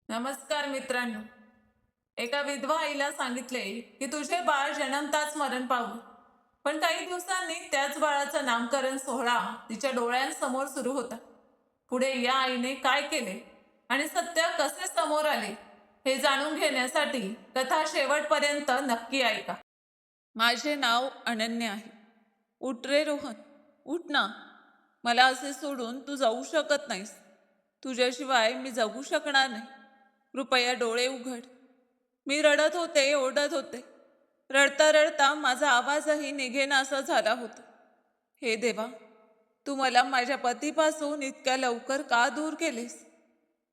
नमस्कार मित्रांनो. एका विधवा आईला सांगितले की तुझे बाळ जन्मताच मरण पावले. पण काही दिवसांनी त्याच बाळाचा नामकरण सोहळा तिच्या डोळ्यांसमोर सुरू होता. पुढे या आईने काय केले आणि सत्य कसे समोर आले हे जाणून घेण्यासाठी कथा शेवटपर्यंत नक्की ऐका. माझे नाव अनन्या आहे. उठ रे रोहन, उठ ना. मला असे सोडून तू जाऊ शकत नाहीस. तुझ्याशिवाय मी जगू शकणार नाही. कृपया डोळे उघड. मी रडत होते, ओरडत होते. रडता रडता माझा आवाजही निघेनासा झाला होता. हे देवा, तू मला माझ्या पतीपासून इतक्या लवकर का दूर केलेस?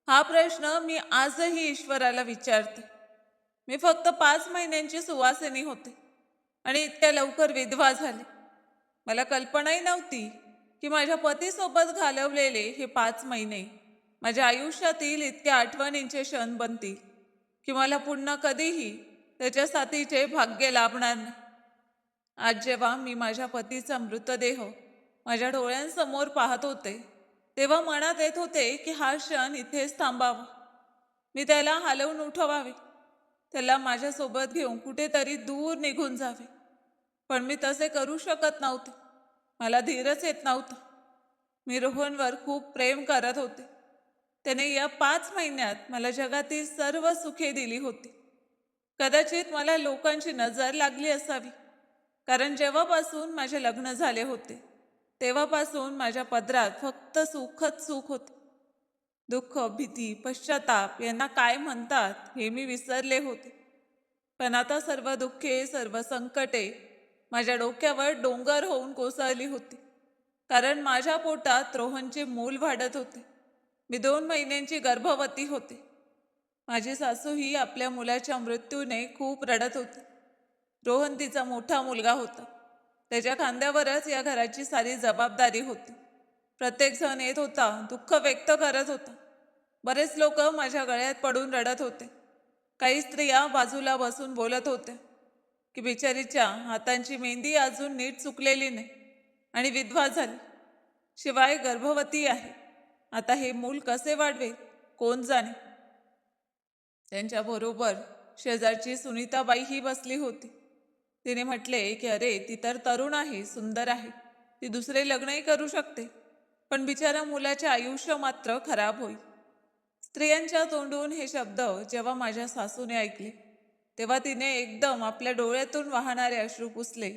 हा प्रश्न मी आजही ईश्वराला विचारते. मी फक्त 5 महिन्यांची सुवासिनी होते आणि इतक्या लवकर विधवा झाले. मला कल्पनाही नव्हती की माझ्या पतीसोबत घालवलेले हे 5 महिने माझ्या आयुष्यातील इतक्या आठवणींचे क्षण बनतील की मला पुन्हा कधीही त्याच्या साथीचे भाग्य लाभणार नाही. आज जेव्हा मी माझ्या पतीचा मृतदेह माझ्या डोळ्यांसमोर पाहत होते, तेव्हा मनात येत होते की हा क्षण इथेच थांबावा. मी त्याला हलवून उठवावे, त्याला माझ्यासोबत घेऊन कुठेतरी दूर निघून जावे. पण मी तसे करू शकत नव्हते. मला धीरच येत नव्हता. मी रोहनवर खूप प्रेम करत होते. त्याने या 5 महिन्यात मला जगातील सर्व सुखे दिली होती. कदाचित मला लोकांची नजर लागली असावी, कारण जेव्हापासून माझे लग्न झाले होते तेव्हापासून माझ्या पदरात फक्त सुखच सुख होते. दुःख, भीती, पश्चाताप यांना काय म्हणतात हे मी विसरले होते. पण आता सर्व दुःखे, सर्व संकटे माझ्या डोक्यावर डोंगर होऊन कोसळली होती. कारण माझ्या पोटात रोहनचे मूल वाढत होते. मी 2 महिन्यांची गर्भवती होते. माझी सासूही आपल्या मुलाच्या मृत्यूने खूप रडत होती. रोहन तिचा मोठा मुलगा होता. त्याच्या खांद्यावरच या घराची सारी जबाबदारी होती. प्रत्येक जण येत होता, दुःख व्यक्त करत होता. बरेच लोक माझ्या गळ्यात पडून रडत होते. काही स्त्रिया बाजूला बसून बोलत होत्या की बिचारीच्या हातांची मेहंदी अजून नीट चुकलेली नाही आणि विधवा झाली. शिवाय गर्भवती आहे. आता हे मूल कसे वाढवेल कोण जाणे. त्यांच्याबरोबर शेजारची सुनीताबाई ही बसली होती. तिने म्हटले की अरे, ती तर तरुण आहे, सुंदर आहे, ती दुसरे लग्नही करू शकते, पण बिचारा मुलाचे आयुष्य मात्र खराब होईल. स्त्रियांच्या तोंडून हे शब्द जेव्हा माझ्या सासूने ऐकले, तेव्हा तिने एकदम आपल्या डोळ्यातून वाहणारे अश्रू पुसले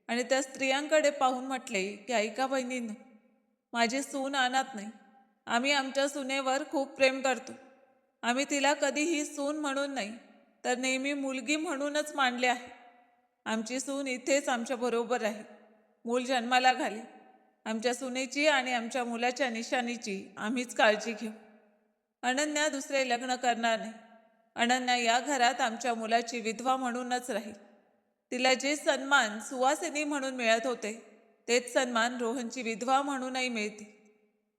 आणि त्या स्त्रियांकडे पाहून म्हटले की ऐका बहिणींनो, माझी सून अनाथ नाही. आम्ही आमच्या सुनेवर खूप प्रेम करतो. आम्ही तिला कधीही सून म्हणून नाही, तर नेहमी मुलगी म्हणूनच मानले आहे. आमची सून इथेच आमच्या बरोबर आहे. मूल जन्माला घाले. आमच्या सुनेची आणि आमच्या मुलाच्या निशाणीची आम्हीच काळजी घेऊ. अनन्या दुसरे लग्न करणार नाही. अनन्या या घरात आमच्या मुलाची विधवा म्हणूनच राहील. तिला जे सन्मान सुवासिनी म्हणून मिळत होते, तेच सन्मान रोहनची विधवा म्हणूनही मिळते.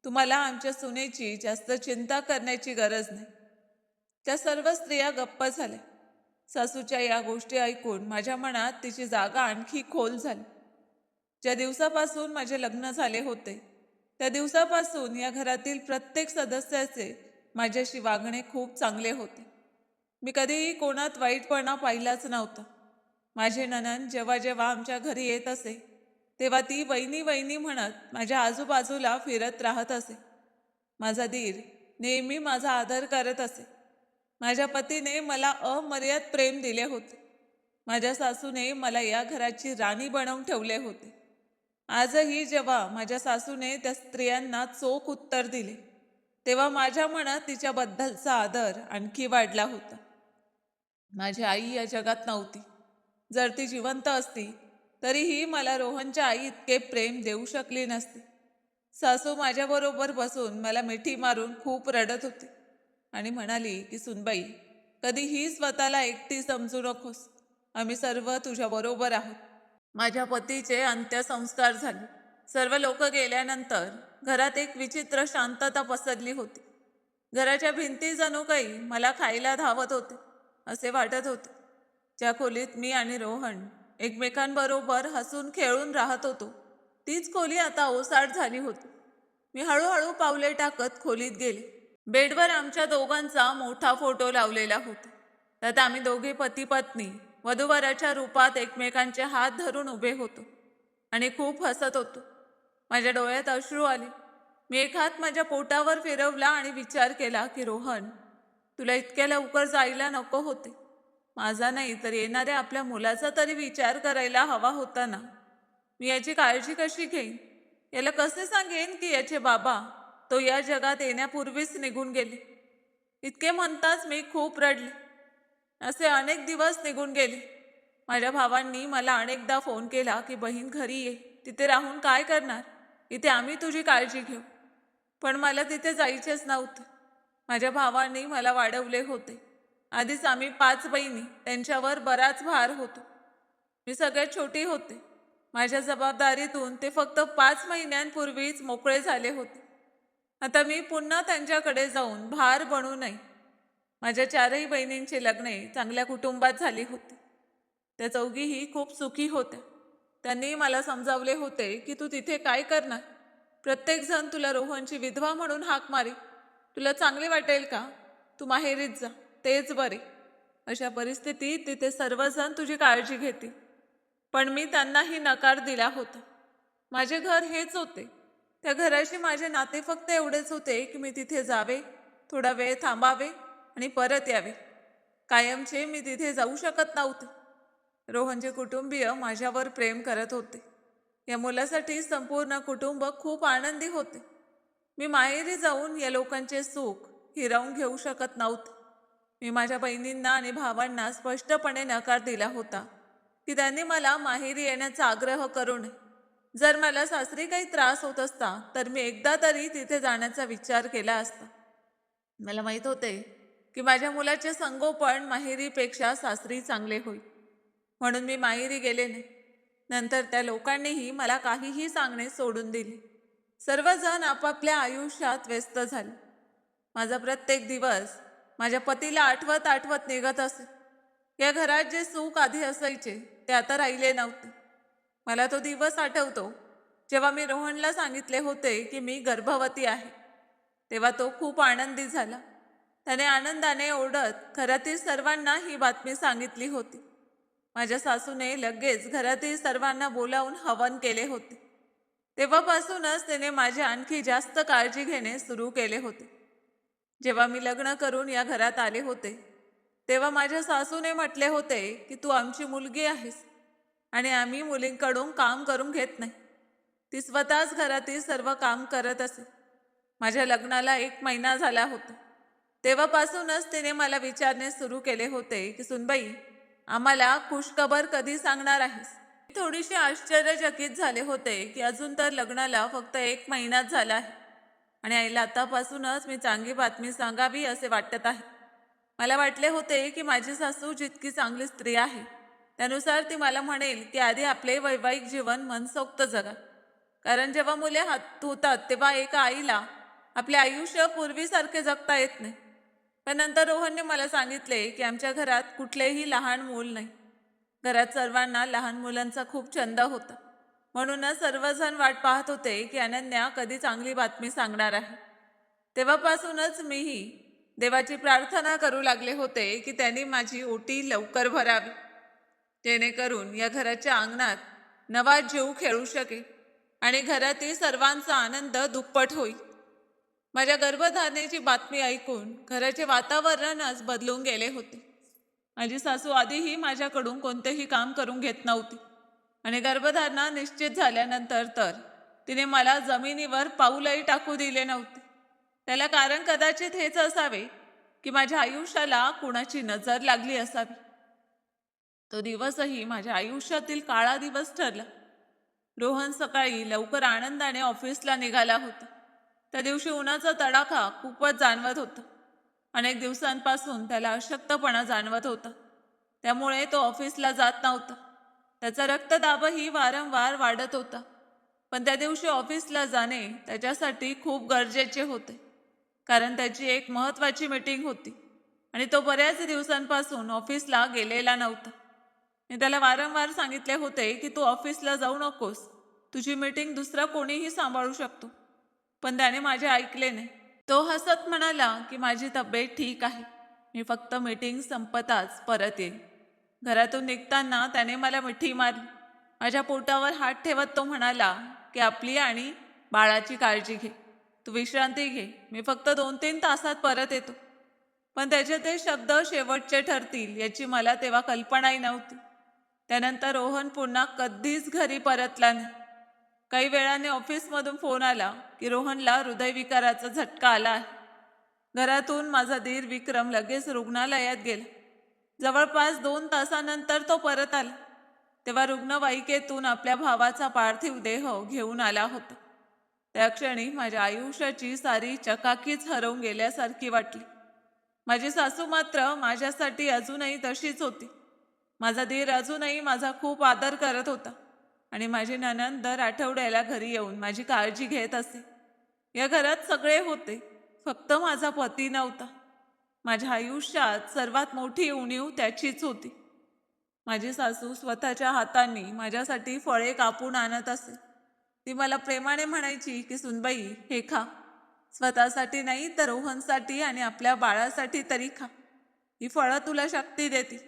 तुम्हाला आमच्या सुनेची जास्त चिंता करण्याची गरज नाही. त्या सर्व स्त्रिया गप्प झाल्या. सासूच्या या गोष्टी ऐकून माझ्या मनात तिची जागा आणखी खोल झाली. ज्या दिवसापासून माझे लग्न झाले होते, त्या दिवसापासून या घरातील प्रत्येक सदस्याचे माझ्याशी वागणे खूप चांगले होते. मी कधीही कोणात वाईटपणा पाहिलाच नव्हता. माझे नणंद जेव्हा जेव्हा आमच्या घरी येत असे, तेव्हा ती वहिनी वहिनी म्हणत माझ्या आजूबाजूला फिरत राहत असे. माझा दीर नेहमी माझा आदर करत असे. माझ्या पतीने मला अमर्याद प्रेम दिले होते. माझ्या सासूने मला या घराची राणी बनवून ठेवले होते. आजही जेव्हा माझ्या सासूने त्या स्त्रियांना चोख उत्तर दिले, तेव्हा माझ्या मनात तिच्याबद्दलचा आदर आणखी वाढला होता. माझी आई या जगात नव्हती. जर ती जिवंत असती तरीही मला रोहनच्या आई इतके प्रेम देऊ शकली नसती. सासू माझ्याबरोबर बसून मला मिठी मारून खूप रडत होती आणि म्हणाली की सुनबाई, कधीही स्वतःला एकटी समजू नकोस. आम्ही सर्व तुझ्याबरोबर आहोत. माझ्या पतीचे अंत्यसंस्कार झाले. सर्व लोक गेल्यानंतर घरात एक विचित्र शांतता पसरली होती. घराच्या भिंती जणू काही मला खायला धावत होते असे वाटत होते. ज्या खोलीत मी आणि रोहन एकमेकांबरोबर हसून खेळून राहत होतो, तीच खोली आता ओसाड झाली होती. मी हळूहळू पावले टाकत खोलीत गेले. बेडवर आमच्या दोघांचा मोठा फोटो लावलेला होता. त्यात आम्ही दोघे पती पत्नी वधूवराच्या रूपात एकमेकांचे हात धरून उभे होतो आणि खूप हसत होतो. माझ्या डोळ्यात अश्रू आले. मी एक हात माझ्या पोटावर फिरवला आणि विचार केला की रोहन, तुला इतक्या लवकर जायला नको होते. माझा नाही तर येणाऱ्या आपल्या मुलाचा तरी विचार करायला हवा होता ना. मी याची काळजी कशी घेईन? याला कसे सांगेन की याचे बाबा तो या जगात येण्यापूर्वीच निघून गेले? इतके म्हणताच मी खूप रडले. असे अनेक दिवस निघून गेले. माझ्या भावांनी मला अनेकदा फोन केला की बहीण घरी ये, तिथे राहून काय करणार, इथे आम्ही तुझी काळजी घेऊ. पण मला तिथे जायचेच नव्हते. माझ्या भावांनी मला वाढवले होते. आधीच आम्ही 5 बहिणी, त्यांच्यावर बराच भार होतो. मी सगळ्यात छोटी होते. माझ्या जबाबदारीतून ते फक्त 5 महिन्यांपूर्वीच मोकळे झाले होते. आता मी पुन्हा त्यांच्याकडे जाऊन भार बनू नये. माझ्या 4ही बहिणींची लग्ने चांगल्या कुटुंबात झाली होती. त्या चौघीही खूप सुखी होत्या. त्यांनी मला समजावले होते की तू तिथे काय करणार? प्रत्येकजण तुला रोहनची विधवा म्हणून हाक मारे. तुला चांगले वाटेल का? तू माहेरीत जा, तेच बरे. अशा परिस्थितीत तिथे सर्वजण तुझी काळजी घेतील. पण मी त्यांनाही नकार दिला होता. माझे घर हेच होते. त्या घराशी माझे नाते फक्त एवढेच होते की मी तिथे जावे, थोडा वेळ थांबावे आणि परत यावे. कायमचे मी तिथे जाऊ शकत नव्हते. रोहनचे कुटुंबीय माझ्यावर प्रेम करत होते. या मुलासाठी संपूर्ण कुटुंब खूप आनंदी होते. मी माहेरी जाऊन या लोकांचे सुख हिरावून घेऊ शकत नव्हते. मी माझ्या बहिणींना आणि भावांना स्पष्टपणे नकार दिला होता की त्यांनी मला माहेरी येण्याचा आग्रह करू नये. जर मला सासरी काही त्रास होत असता तर मी एकदा तरी तिथे जाण्याचा विचार केला असता. मला माहीत होते की माझ्या मुलाचे संगोपन माहेरीपेक्षा सासरी चांगले होईल. म्हणून मी माहेरी गेले नाही. नंतर त्या लोकांनीही मला काहीही सांगणे सोडून दिले. सर्वजण आपापल्या आयुष्यात व्यस्त झाले. माझा प्रत्येक दिवस माझ्या पतीला आठवत आठवत निघत असे. या घरात जे सुख आधी असायचे ते आता राहिले नव्हते. मला तो दिवस आठवतो जेव्हा मी रोहनला सांगितले होते की मी गर्भवती आहे. तेव्हा तो खूप आनंदी झाला. त्याने आनंदाने ओरडत घरातील सर्वांना ही बातमी सांगितली होती. माझ्या सासूने लगेच घरातील सर्वांना बोलावून हवन केले होते. तेव्हापासूनच त्याने माझी आणखी जास्त काळजी घेणे सुरू केले होते. जेव्हा मी लग्न करून या घरात आले होते तेव्हा माझ्या सासूने म्हटले होते की तू आमची मुलगी आहेस आणि आम्ही मुलींकडून काम करून घेत नाही. ती स्वतःच घरातील सर्व काम करत असे. माझ्या लग्नाला 1 महिना झाला होता. तेव्हापासूनच तिने मला विचारणे सुरू केले होते की सुनबाई, आम्हाला खुशखबर कधी सांगणार आहेस? मी थोडीशी आश्चर्यचकित झाले होते की अजून तर लग्नाला फक्त 1 महिनाच झाला आहे आणि आईला आतापासूनच मी चांगली बातमी सांगावी असे वाटत आहे. मला वाटले होते की माझी सासू जितकी चांगली स्त्री आहे त्यानुसार ती मला म्हणेल की आधी आपले वैवाहिक जीवन मनसोक्त जगा. कारण जेव्हा मुले हात होतात तेव्हा एका आईला आपले आयुष्य पूर्वीसारखे जगता येत नाही. पण नंतर रोहनने मला सांगितले की आमच्या घरात कुठलेही लहान मूल नाही. घरात सर्वांना लहान मुलांचा खूप छंद होता. म्हणूनच सर्वजण वाट पाहत होते की अनन्या कधी चांगली बातमी सांगणार आहे. तेव्हापासूनच मीही देवाची प्रार्थना करू लागले होते की त्यांनी माझी ओटी लवकर भरावी, जेणेकरून या घराच्या अंगणात नवा जीव खेळू शकेल आणि घरातील सर्वांचा आनंद दुप्पट होईल. माझ्या गर्भधारणेची बातमी ऐकून घराचे वातावरणच बदलून गेले होते. माझी सासू आधीही माझ्याकडून कोणतेही काम करून घेत नव्हती आणि गर्भधारणा निश्चित झाल्यानंतर तर तिने मला जमिनीवर पाऊलही टाकू दिले नव्हते. त्याला कारण कदाचित हेच असावे की माझ्या आयुष्याला कुणाची नजर लागली असावी. तो दिवसही माझ्या आयुष्यातील काळा दिवस ठरला. रोहन सकाळी लवकर आनंदाने ऑफिसला निघाला होता. त्या दिवशी उन्हाचा तडाखा खूपच जाणवत होता. अनेक दिवसांपासून त्याला अशक्तपणा जाणवत होता. त्यामुळे तो ऑफिसला जात नव्हता. त्याचा रक्तदाबही वारंवार वाढत होता. पण त्या दिवशी ऑफिसला जाणे त्याच्यासाठी खूप गरजेचे होते. कारण त्याची एक महत्त्वाची मीटिंग होती आणि तो बऱ्याच दिवसांपासून ऑफिसला गेलेला नव्हता. मी त्याला वारंवार सांगितले होते की तू ऑफिसला जाऊ नकोस, तुझी मीटिंग दुसरा कोणीही सांभाळू शकतो. पण त्याने माझे ऐकले नाही. तो हसत म्हणाला की माझी तब्येत ठीक आहे. मी फक्त मीटिंग संपताच परत येईन. घरातून निघताना त्याने मला मिठी मारली. माझ्या पोटावर हात ठेवत तो म्हणाला की आपली आणि बाळाची काळजी घे. तू विश्रांती घे. मी फक्त 2-3 तासात परत येतो. पण त्याचे ते शब्द शेवटचे ठरतील याची मला तेव्हा कल्पनाही नव्हती. त्यानंतर रोहन पुन्हा कधीच घरी परतला नाही. काही वेळाने ऑफिसमधून फोन आला की रोहनला हृदयविकाराचा झटका आला आहे. घरातून माझा दीर विक्रम लगेच रुग्णालयात गेला. जवळपास 2 तासानंतर तो परत आला. तेव्हा रुग्णवाहिकेतून आपल्या भावाचा पार्थिव देह घेऊन आला होता. त्या क्षणी माझ्या आयुष्याची सारी चकाकीच हरवून गेल्यासारखी वाटली. माझी सासू मात्र माझ्यासाठी अजूनही तशीच होती. माझा दीर अजूनही माझा खूप आदर करत होता आणि माझी नणंद दर आठवड्याला घरी येऊन माझी काळजी घेत असे. या घरात सगळे होते, फक्त माझा पती नव्हता. माझ्या आयुष्यात सर्वात मोठी उणीव त्याचीच होती. माझी सासू स्वतःच्या हातांनी माझ्यासाठी फळे कापून आणत असे. ती मला प्रेमाने म्हणायची की सुनबाई हे खा. स्वतःसाठी नाही तर रोहनसाठी आणि आपल्या बाळासाठी तरी खा. ही फळं तुला शक्ती देतील.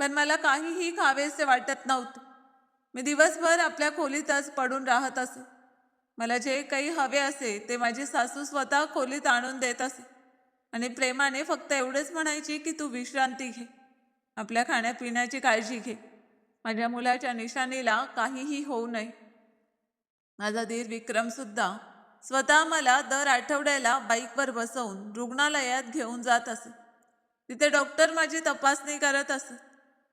पण मला काहीही खावेसे वाटत नव्हतं. मी दिवसभर आपल्या खोलीतच पडून राहत असे. मला जे काही हवे असे ते माझी सासू स्वतः खोलीत आणून देत असे आणि प्रेमाने फक्त एवढेच म्हणायची की तू विश्रांती घे. आपल्या खाण्यापिण्याची काळजी घे. माझ्या मुलाच्या निशाणीला काहीही होऊ नये. माझा दीर विक्रम सुद्धा स्वतः मला दर आठवड्याला बाईकवर बसवून रुग्णालयात घेऊन जात असे. तिथे डॉक्टर माझी तपासणी करत असत.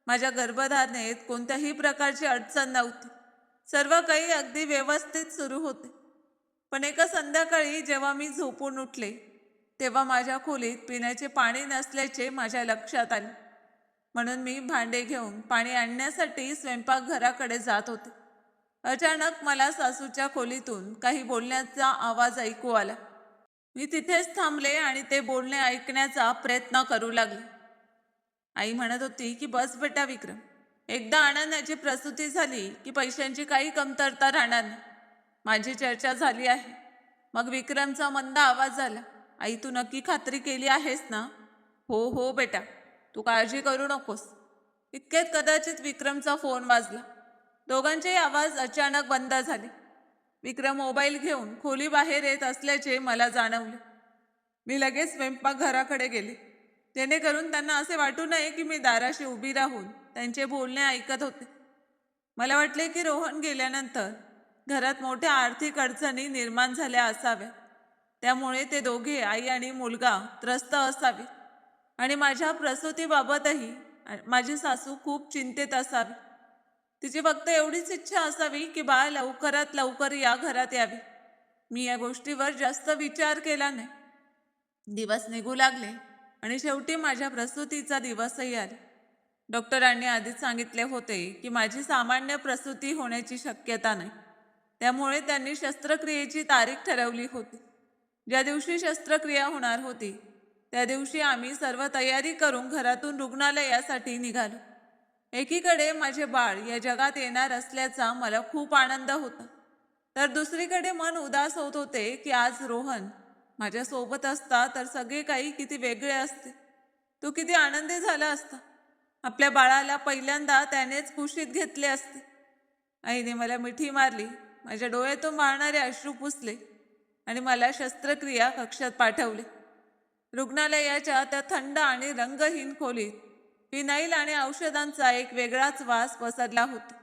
माझ्या गर्भधारणेत कोणत्याही प्रकारची अडचण नव्हती. सर्व काही अगदी व्यवस्थित सुरू होते. पण एका संध्याकाळी जेव्हा मी झोपून उठले तेव्हा माझ्या खोलीत पिण्याचे पाणी नसल्याचे माझ्या लक्षात आले. म्हणून मी भांडे घेऊन पाणी आणण्यासाठी स्वयंपाकघराकडे जात होते. अचानक मला सासूच्या खोलीतून काही बोलण्याचा आवाज ऐकू आला. मी तिथेच थांबले आणि ते बोलणे ऐकण्याचा प्रयत्न करू लागले. आई म्हणत होती की बस बेटा विक्रम, एकदा आनंदाची प्रसूती झाली की पैशांची काही कमतरता राहणार नाही. माझी चर्चा झाली आहे. मग विक्रमचा मंद आवाज झाला. आई तू नक्की खात्री केली आहेस ना? हो हो बेटा, तू काळजी करू नकोस. इतक्यात कदाचित विक्रमचा फोन वाजला. दोघांचेही आवाज अचानक बंद झाले. विक्रम मोबाईल घेऊन खोली बाहेर येत असल्याचे मला जाणवले. मी लगेच स्वयंपाकघराकडे गेले, जेणेकरून त्यांना असे वाटू नये की मी दाराशी उभी राहून त्यांचे बोलणे ऐकत होते. मला वाटले की रोहन गेल्यानंतर घरात मोठ्या आर्थिक अडचणी निर्माण झाल्या असाव्या. त्यामुळे ते दोघे आई आणि मुलगा त्रस्त असावे आणि माझ्या प्रसूतीबाबतही माझी सासू खूप चिंतेत असावी. तिची फक्त एवढीच इच्छा असावी की बाळ लवकरात लवकर या घरात यावे. मी या गोष्टीवर जास्त विचार केला नाही. दिवस निघू लागले आणि शेवटी माझ्या प्रसूतीचा दिवसही आला. डॉक्टरांनी आधीच सांगितले होते की माझी सामान्य प्रसूती होण्याची शक्यता नाही. त्यामुळे त्यांनी शस्त्रक्रियेची तारीख ठरवली होती. ज्या दिवशी शस्त्रक्रिया होणार होती त्या दिवशी आम्ही सर्व तयारी करून घरातून रुग्णालयासाठी निघालो. एकीकडे माझे बाळ या जगात येणार असल्याचा मला खूप आनंद होता, तर दुसरीकडे मन उदास होत होते की आज रोहन माझ्या सोबत असता तर सगळे काही किती वेगळे असते. तो किती आनंदी झाला असता. आपल्या बाळाला पहिल्यांदा त्यानेच कुशीत घेतले असते. आईने मला मिठी मारली, माझ्या डोळ्यातून वाहणारे अश्रू पुसले आणि मला शस्त्रक्रिया कक्षात पाठवले. रुग्णालयाच्या त्या थंड आणि रंगहीन खोलीत फिनाईल आणि औषधांचा एक वेगळाच वास पसरला होता,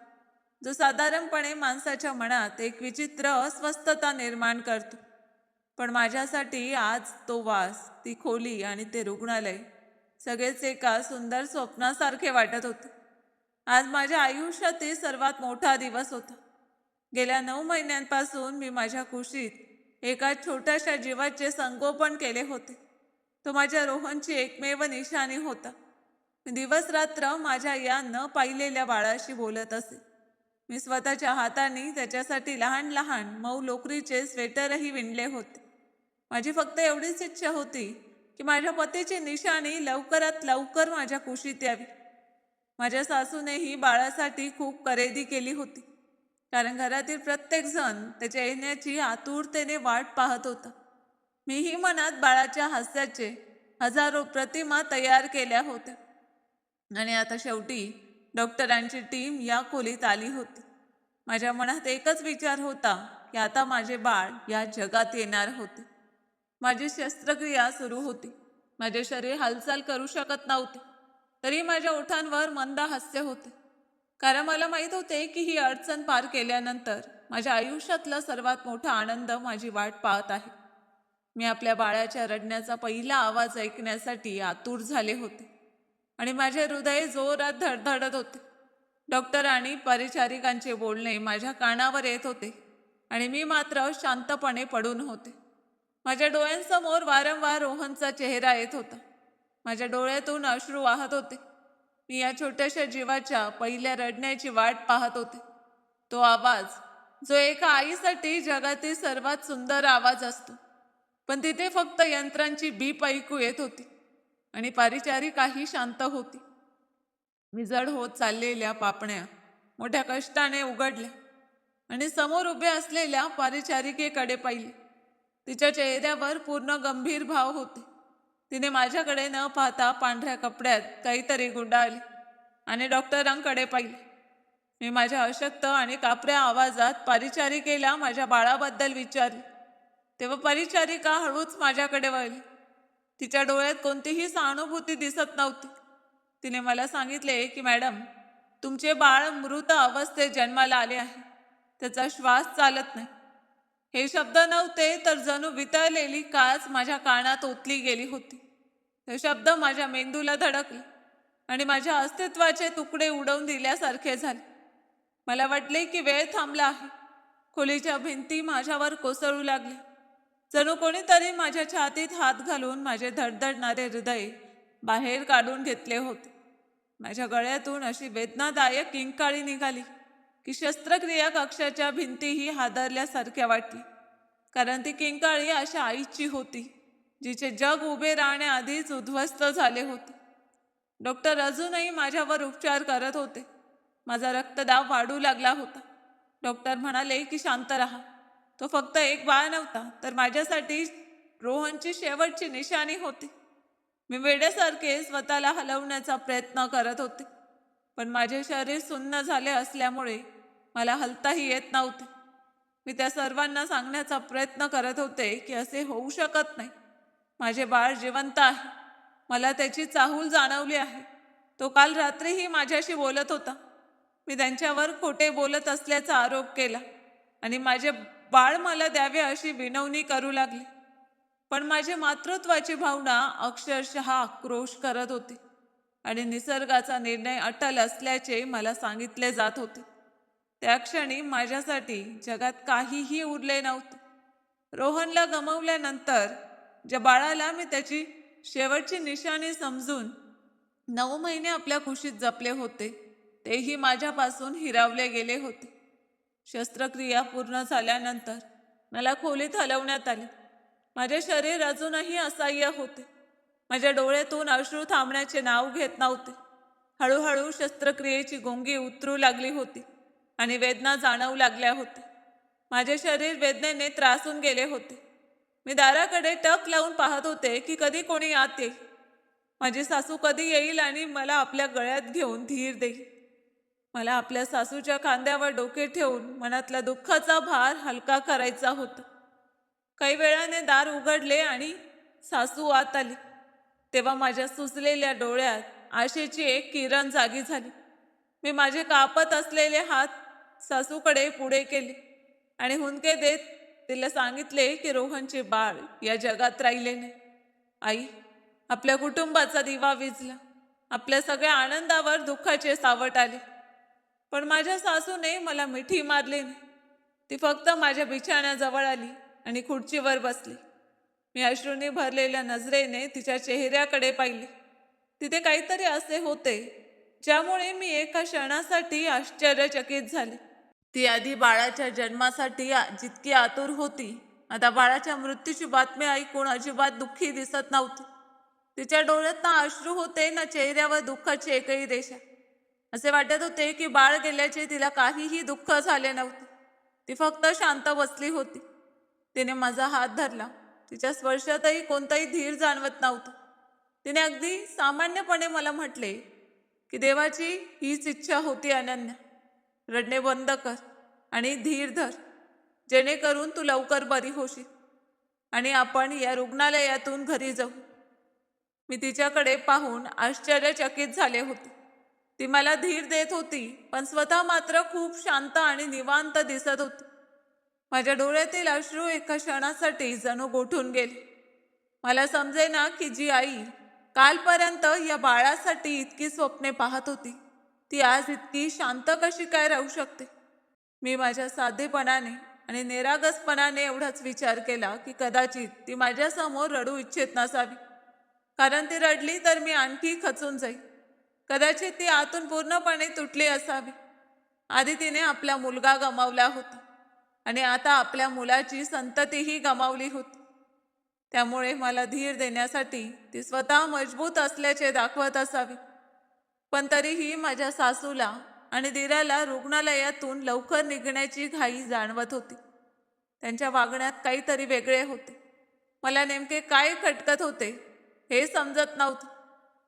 जो साधारणपणे माणसाच्या मनात एक विचित्र अस्वस्थता निर्माण करतो. पण माझ्यासाठी आज तो वास, ती खोली आणि ते रुग्णालय सगळेच एका सुंदर स्वप्नासारखे वाटत होते. आज माझ्या आयुष्यातील सर्वात मोठा दिवस होता. गेल्या 9 महिन्यांपासून मी माझ्या कुशीत एका छोट्याशा जीवाचे संगोपन केले होते. तो माझ्या रोहनची एकमेव निशाणी होता. मी दिवस रात्र माझ्या या न पाहिलेल्या बाळाशी बोलत असे. मी स्वतःच्या हाताने त्याच्यासाठी लहान लहान मऊ लोकरीचे स्वेटरही विणले होते. माझी फक्त एवढीच इच्छा होती की माझ्या पतीची निशाणी लवकरात लवकर माझ्या कुशीत यावी. माझ्या सासूनेही बाळासाठी खूप खरेदी केली होती, कारण घरातील प्रत्येक जण त्याच्या येण्याची आतुरतेने वाट पाहत होता. मीही मनात बाळाच्या हास्याचे हजारो प्रतिमा तयार केल्या होत्या. आणि आता शेवटी डॉक्टरांची टीम या खोलीत आली होती. माझ्या मनात एकच विचार होता की आता माझे बाळ या जगात येणार होते. माझी शस्त्रक्रिया सुरू होती. माझे शरीर हालचाल करू शकत नव्हते, तरी माझ्या ओठांवर मंद हास्य होते. कारण मला माहीत होते की ही अडचण पार केल्यानंतर माझ्या आयुष्यातला सर्वात मोठा आनंद माझी वाट पाहत आहे. मी आपल्या बाळाच्या रडण्याचा पहिला आवाज ऐकण्यासाठी आतुर झाले होते आणि माझे हृदय जोरात धडधडत होते. डॉक्टर आणि परिचारिकांचे बोलणे माझ्या कानावर येत होते आणि मी मात्र शांतपणे पडून होते. माझ्या डोळ्यांसमोर वारंवार रोहनचा चेहरा येत होता. माझ्या डोळ्यातून अश्रू वाहत होते. मी या छोट्याशा जीवाच्या पहिल्या रडण्याची वाट पाहत होते. तो आवाज जो एका आईसाठी जगातील सर्वात सुंदर आवाज असतो, पण तिथे फक्त यंत्रांची बीप ऐकू येत होती आणि परिचारिकाही शांत होती. मी जड होत चाललेल्या पापण्या मोठ्या कष्टाने उघडल्या आणि समोर उभे असलेल्या परिचारिकेकडे पाहिले. तिच्या चेहऱ्यावर पूर्ण गंभीर भाव होते. तिने माझ्याकडे न पाहता पांढऱ्या कपड्यात काहीतरी गुंडाळले आणि डॉक्टरांकडे पाहिले. मी माझ्या अशक्त आणि कापऱ्या आवाजात परिचारिकेला माझ्या बाळाबद्दल विचारले. तेव्हा परिचारिका हळूच माझ्याकडे वळली. तिच्या डोळ्यात कोणतीही सहानुभूती दिसत नव्हती. तिने मला सांगितले की मॅडम, तुमचे बाळ मृत अवस्थेत जन्माला आले आहे. त्याचा श्वास चालत नाही. हे शब्द नव्हते तर जणू वितळलेली काच माझ्या कानात ओतली गेली होती. हे शब्द माझ्या मेंदूला धडकले आणि माझ्या अस्तित्वाचे तुकडे उडवून दिल्यासारखे झाले. मला वाटले की वेळ थांबला आहे. खोलीच्या भिंती माझ्यावर कोसळू लागल्या. जणू कोणीतरी माझ्या छातीत हात घालून माझे धडधडणारे हृदय बाहेर काढून घेतले होते. माझ्या गळ्यातून अशी वेदनादायक किंकाळी निघाली की शस्त्रक्रिया कक्षाच्या भिंतीही हादरल्यासारख्या वाटली. कारण ती किंकाळी अशा आईची होती जिचे जग उभे राहण्याआधीच उद्ध्वस्त झाले होते. डॉक्टर अजूनही माझ्यावर उपचार करत होते. माझा रक्तदाब वाढू लागला होता. डॉक्टर म्हणाले की शांत राहा. तो फक्त एक बाळ नव्हता, तर माझ्यासाठी रोहनची शेवटची निशाणी होती. मी वेड्यासारखे स्वतःला हलवण्याचा प्रयत्न करत होते, पण माझे शरीर सुन्न झाले असल्यामुळे मला हलताही येत नव्हते. मी त्या सर्वांना सांगण्याचा प्रयत्न करत होते की असे होऊ शकत नाही. माझे बाळ जिवंत आहे. मला त्याची चाहूल जाणवली आहे. तो काल रात्रीही माझ्याशी बोलत होता. मी त्यांच्यावर खोटे बोलत असल्याचा आरोप केला आणि माझे बाळ मला द्यावे अशी विनवणी करू लागले. पण माझी मातृत्वाची भावना अक्षरशः आक्रोश करत होती आणि निसर्गाचा निर्णय अटल असल्याचे मला सांगितले जात होते. त्या क्षणी माझ्यासाठी जगात काहीही उरले नव्हते. रोहनला गमावल्यानंतर ज्या बाळाला मी त्याची शेवटची निशाणी समजून 9 महिने आपल्या कुशीत जपले होते, तेही माझ्यापासून हिरावले गेले होते. शस्त्रक्रिया पूर्ण झाल्यानंतर मला खोलीत हलवण्यात आले. माझे शरीर अजूनही असह्य होते. माझ्या डोळ्यातून अश्रू थांबण्याचे नाव घेत नव्हते. हळूहळू शस्त्रक्रियेची गुंगी उतरू लागली होती आणि वेदना जाणवू लागल्या होत्या. माझे शरीर वेदनेने त्रासून गेले होते. मी दाराकडे टक लावून पाहत होते की कधी कोणी आत येईल. माझी सासू कधी येईल आणि मला आपल्या गळ्यात घेऊन धीर देईल. मला आपल्या सासूच्या खांद्यावर डोके ठेवून मनातला दुःखाचा भार हलका करायचा होता. काही वेळाने दार उघडले आणि सासू आत आली. तेव्हा माझ्या सुजलेल्या डोळ्यात आशेची एक किरण जागी झाली. मी माझे कापत असलेले हात सासूकडे पुढे केले आणि हुंदके देत तिला सांगितले की रोहनचे बाळ या जगात राहिले नाही. आई, आपल्या कुटुंबाचा दिवा विझला. आपल्या सगळ्या आनंदावर दुःखाचे सावट आले. पण माझ्या सासूने मला मिठी मारली नाही. ती फक्त माझ्या बिछाण्याजवळ आली आणि खुर्चीवर बसली. मी अश्रूंनी भरलेल्या नजरेने तिच्या चेहऱ्याकडे पाहिले. तिथे काहीतरी असे होते ज्यामुळे मी एका क्षणासाठी आश्चर्यचकित झाले. ती आधी बाळाच्या जन्मासाठी जितकी आतुर होती, आता बाळाच्या मृत्यूची बातमी ऐकून अजिबात दुःखी दिसत नव्हती. तिच्या डोळ्यात ना अश्रू होते ना चेहऱ्यावर दुःखाची एकही रेषा. असे वाटत होते की बाळ गेल्याचे तिला काहीही दुःख झाले नव्हते. ती फक्त शांत बसली होती. तिने माझा हात धरला तिच्या स्पर्शातही कोणताही धीर जाणवत नव्हता. तिने अगदी सामान्यपणे मला म्हटले की देवाची हीच इच्छा होती अनन्या, रडणे बंद कर आणि धीर धर, जेणेकरून तू लवकर बरी होशील आणि आपण या रुग्णालयातून घरी जाऊ. मी तिच्याकडे पाहून आश्चर्यचकित झाले होते. ती मला धीर देत होती, पण स्वतः मात्र खूप शांत आणि निवांत दिसत होती. माझ्या डोळ्यातील अश्रू एका क्षणासाठी जणू गोठून गेले. मला समजेना की जी आई कालपर्यंत या बाळासाठी इतकी स्वप्ने पाहत होती, ती आज इतकी शांत कशी काय राहू शकते. मी माझ्या साधेपणाने आणि निरागसपणाने एवढाच विचार केला की कदाचित ती माझ्यासमोर रडू इच्छित नसावी, कारण ती रडली तर मी आणखी खचून जाईल. कदाचित ती आतून पूर्णपणे तुटली असावी. आधी तिने आपला मुलगा गमावला होता आणि आता आपल्या मुलाची संततीही गमावली होती. त्यामुळे मला धीर देण्यासाठी ती स्वतः मजबूत असल्याचे दाखवत असावी. पण तरीही माझ्या सासूला आणि दिराला रुग्णालयातून लवकर निघण्याची घाई जाणवत होती. त्यांच्या वागण्यात काहीतरी वेगळे होते. मला नेमके काय खटकत होते हे समजत नव्हते,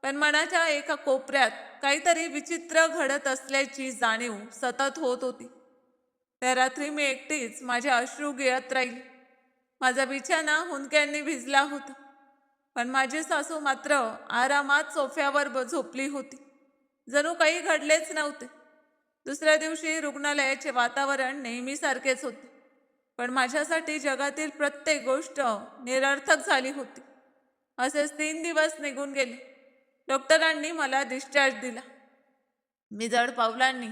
पण मनाच्या एका कोपऱ्यात काहीतरी विचित्र घडत असल्याची जाणीव सतत होत होती. त्या रात्री मी एकटीच माझे अश्रू गिळत राहिली. माझा बिछाना हुंदक्यांनी भिजला होता, पण माझी सासू मात्र आरामात सोफ्यावर झोपली होती, जणू काही घडलेच नव्हते. दुसऱ्या दिवशी रुग्णालयाचे वातावरण नेहमीसारखेच होते, पण माझ्यासाठी जगातील प्रत्येक गोष्ट निरर्थक झाली होती. असेच 3 दिवस निघून गेले. डॉक्टरांनी मला डिस्चार्ज दिला. मी जड पावलांनी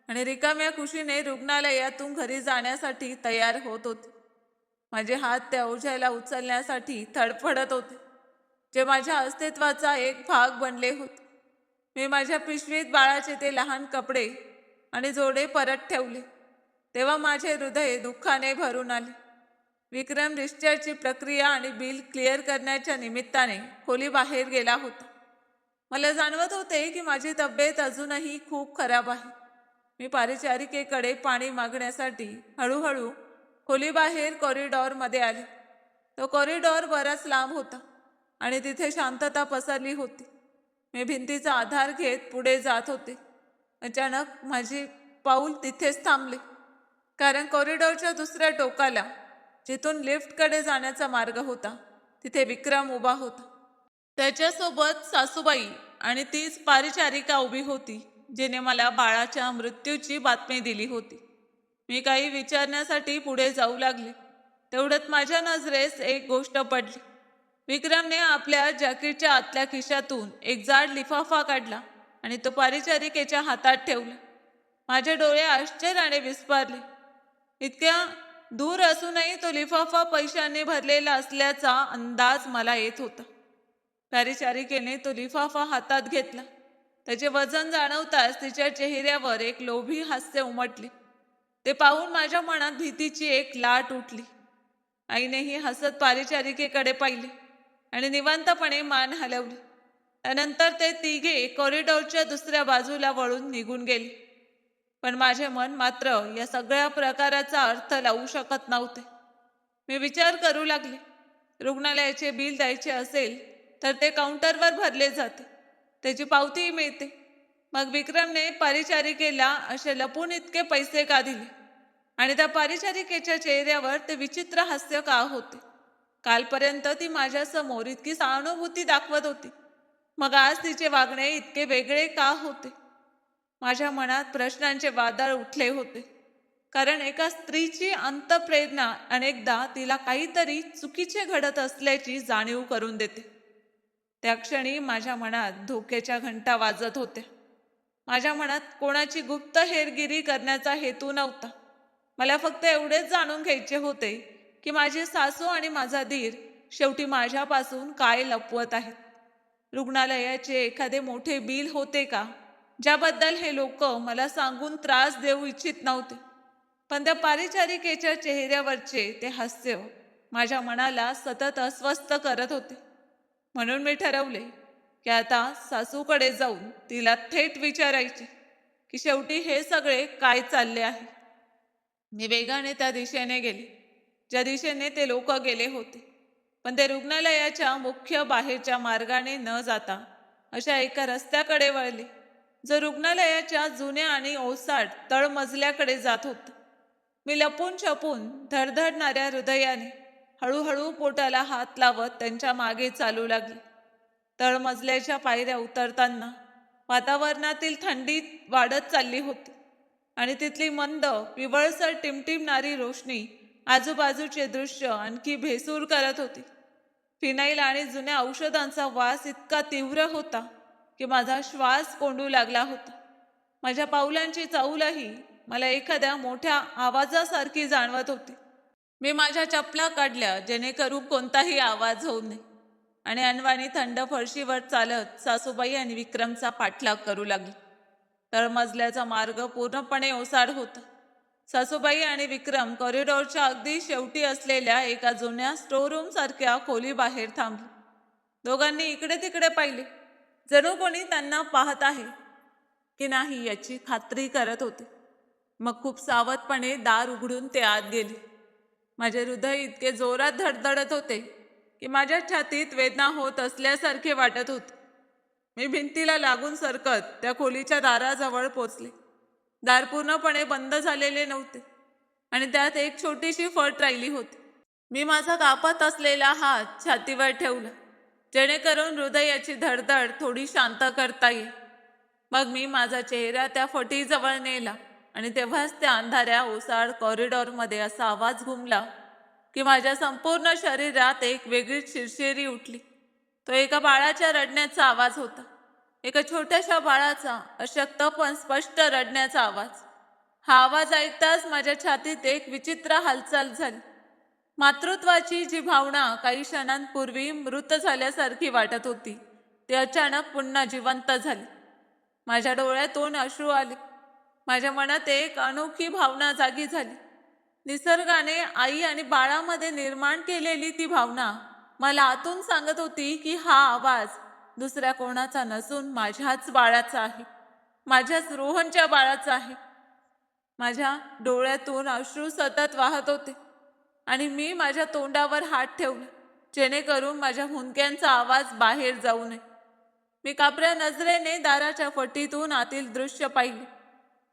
आणि रिकाम्या खुशीने रुग्णालयातून घरी जाण्यासाठी तयार होत होते. माझे हात त्या ओझ्याला उचलण्यासाठी धडपडत होते, जे माझ्या अस्तित्वाचा एक भाग बनले होते. मी माझ्या पिशवीत बाळाचे ते लहान कपडे आणि जोडे परत ठेवले, तेव्हा माझे हृदय दुःखाने भरून आले. विक्रम डिस्चार्जची प्रक्रिया आणि बिल क्लिअर करण्याच्या निमित्ताने खोलीबाहेर गेला होता. मला जाणवत होते की माझी तब्येत अजूनही खूप खराब आहे. मी परिचारिकेकडे पाणी मागण्यासाठी हळूहळू खोलीबाहेर कॉरिडॉरमध्ये आले. तो कॉरिडॉर बराच लांब होता आणि तिथे शांतता पसरली होती. मी भिंतीचा आधार घेत पुढे जात होते. अचानक माझे पाऊल तिथेच थांबले, कारण कॉरिडॉरच्या दुसऱ्या टोकाला, जिथून लिफ्टकडे जाण्याचा मार्ग होता, तिथे विक्रम उभा होता. त्याच्यासोबत सासूबाई आणि तीच परिचारिका उभी होती, जिने मला बाळाच्या मृत्यूची बातमी दिली होती. मी काही विचारण्यासाठी पुढे जाऊ लागले. तेवढ्यात माझ्या नजरेस एक गोष्ट पडली. विक्रमने आपल्या जॅकेटच्या आतल्या खिशातून एक जाड लिफाफा काढला आणि तो परिचारिकेच्या हातात ठेवला. माझे डोळे आश्चर्याने विस्फारले. इतक्या दूर असूनही तो लिफाफा पैशाने भरलेला असल्याचा अंदाज मला येत होता. परिचारिकेने तो लिफाफा हातात घेतला. त्याचे वजन जाणवताच तिच्या चेहऱ्यावर एक लोभी हास्य उमटले. ते पाहून माझ्या मनात भीतीची एक लाट उठली. आईनेही हसत परिचारिकेकडे पाहिले आणि निवांतपणे मान हलवली. त्यानंतर ते तिघे कॉरिडॉरच्या दुसऱ्या बाजूला वळून निघून गेले. पण माझे मन मात्र या सगळ्या प्रकाराचा अर्थ लावू शकत नव्हते. मी विचार करू लागले, रुग्णालयाचे बिल द्यायचे असेल तर ते काउंटरवर भरले जाते, त्याची पावतीही मिळते. मग विक्रमने परिचारिकेला असे लपून इतके पैसे का दिले आणि त्या परिचारिकेच्या चेहऱ्यावर ते विचित्र हास्य का होते? कालपर्यंत ती माझ्यासमोर इतकी सहानुभूती दाखवत होती, मग आज तिचे वागणे इतके वेगळे का होते? माझ्या मनात प्रश्नांचे वादळ उठले होते, कारण एका स्त्रीची अंतःप्रेरणा अनेकदा तिला काहीतरी चुकीचे घडत असल्याची जाणीव करून देते. त्या क्षणी माझ्या मनात धोक्याच्या घंटा वाजत होत्या. माझ्या मनात कोणाची गुप्त हेरगिरी करण्याचा हेतू नव्हता. मला फक्त एवढेच जाणून घ्यायचे होते की माझी सासू आणि माझा धीर शेवटी माझ्यापासून काय लपवत आहेत. रुग्णालयाचे एखादे मोठे बिल होते का, ज्याबद्दल हे लोक मला सांगून त्रास देऊ इच्छित नव्हते? पण त्या परिचारिकेच्या चेहऱ्यावरचे ते हास्य माझ्या मनाला सतत अस्वस्थ करत होते. म्हणून मी ठरवले की आता सासूकडे जाऊन तिला थेट विचारायचे की शेवटी हे सगळे काय चालले आहे. मी वेगाने त्या दिशेने गेले ज्या दिशेने ते लोक गेले होते. पण ते रुग्णालयाच्या मुख्य बाहेरच्या मार्गाने न जाता अशा एका रस्त्याकडे वळले, जो रुग्णालयाच्या जुन्या आणि ओसाड तळमजल्याकडे जात होता. मी लपून छपून धडधडणाऱ्या हृदयाने हळूहळू पोटाला हात लावत त्यांच्या मागे चालू लागले. तळमजल्याच्या पायऱ्या उतरताना वातावरणातील थंडी वाढत चालली होती आणि तिथली मंद पिवळसर टिमटिमणारी रोशनी आजूबाजूचे दृश्य आणखी भेसूर करत होती. फिनाईल आणि जुन्या औषधांचा वास इतका तीव्र होता की माझा श्वास कोंडू लागला होता. माझ्या पावलांची चाहूलही मला एखाद्या मोठ्या आवाजासारखी जाणवत होती. मी माझ्या चपला काढल्या जेणेकरून कोणताही आवाज होऊ नये आणि अनवाणी थंड फरशीवर चालत सासूबाई आणि विक्रमचा पाठलाग करू लागली. तळमजल्याचा मार्ग पूर्णपणे ओसाड होता. सासूबाई आणि विक्रम कॉरिडॉरच्या अगदी शेवटी असलेल्या एका जुन्या स्टोरूम सारख्या खोलीबाहेर थांबले. दोघांनी इकडे तिकडे पाहिले, जणू कोणी त्यांना पाहत आहे की नाही याची खात्री करत होते. मग खूप सावधपणे दार उघडून ते आत गेले. माझे हृदय इतके जोरात धडधडत होते की माझ्या छातीत वेदना होत असल्यासारखे वाटत होते. मी भिंतीला लागून सरकत त्या खोलीच्या दाराजवळ पोचले. दार पूर्णपणे बंद झालेले नव्हते आणि त्यात एक छोटीशी फट राहिली होती. मी माझा कापत असलेला हात छातीवर ठेवला जेणेकरून हृदयाची धडधड थोडी शांत करता येईल. मग मी माझा चेहरा त्या फटीजवळ नेला आणि तेव्हाच त्या अंधाऱ्या ओसाड कॉरिडॉरमध्ये असा आवाज घुमला की माझ्या संपूर्ण शरीरात एक वेगळीच शिरशिरी उठली. तो एका बाळाच्या रडण्याचा आवाज होता. एका छोट्याशा बाळाचा अशक्त पण स्पष्ट रडण्याचा आवाज. हा आवाज ऐकताच माझ्या छातीत एक विचित्र हालचाल झाली. मातृत्वाची जी भावना काही क्षणांपूर्वी मृत झाल्यासारखी वाटत होती ती अचानक पुन्हा जिवंत झाली. माझ्या डोळ्यातून अश्रू आले. माझ्या मनात एक अनोखी भावना जागी झाली. निसर्गाने आई आणि बाळामध्ये निर्माण केलेली ती भावना मला आतून सांगत होती की हा आवाज दुसऱ्या कोणाचा नसून माझ्याच बाळाचा आहे, माझ्याच रोहनच्या बाळाचा आहे. माझ्या डोळ्यातून अश्रू सतत वाहत होते आणि मी माझ्या तोंडावर हात ठेवला जेणेकरून माझ्या हुंदक्यांचा आवाज बाहेर जाऊ नये. मी कापऱ्या नजरेने दाराच्या फटीतून आतील दृश्य पाहिले.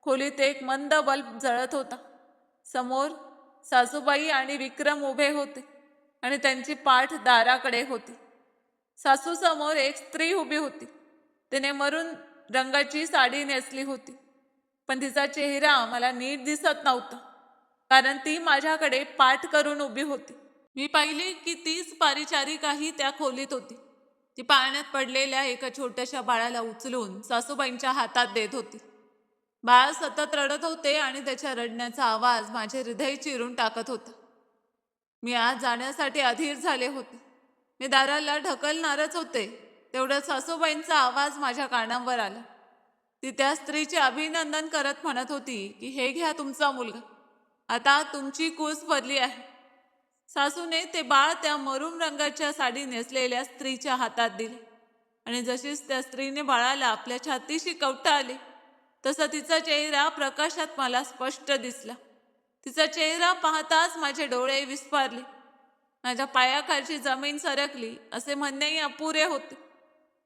खोलीत एक मंद बल्ब जळत होता. समोर सासूबाई आणि विक्रम उभे होते आणि त्यांची पाठ दाराकडे होती. सासू समोर एक स्त्री उभी होती. तिने मरून रंगाची साडी नेसली होती, पण तिचा चेहरा मला नीट दिसत नव्हता कारण ती माझ्याकडे पाठ करून उभी होती. मी पाहिले की तीच परिचारिकाही त्या खोलीत होती. ती पाळण्यात पडलेल्या एका छोट्याशा बाळाला उचलून सासूबाईंच्या हातात देत होती. बाळ सतत रडत होते आणि त्याच्या रडण्याचा आवाज माझे हृदय चिरून टाकत होता. मी आज जाण्यासाठी अधीर झाले होते. मी दाराला ढकलणारच होते तेवढ्यात सासूबाईंचा आवाज माझ्या कानावर आला. ती त्या स्त्रीचे अभिनंदन करत म्हणत होती की हे घ्या तुमचा मुलगा, आता तुमची कूस भरली आहे. सासूने ते बाळ त्या मरून रंगाच्या साडी नेसलेल्या स्त्रीच्या हातात दिले आणि जशीच त्या स्त्रीने बाळाला आपल्या छातीशी कवटाळले तसा तिचा चेहरा प्रकाशात मला स्पष्ट दिसला. तिचा चेहरा पाहताच माझे डोळे विस्फारले. माझ्या पायाखालची जमीन सरकली असे म्हणणेही अपुरे होते.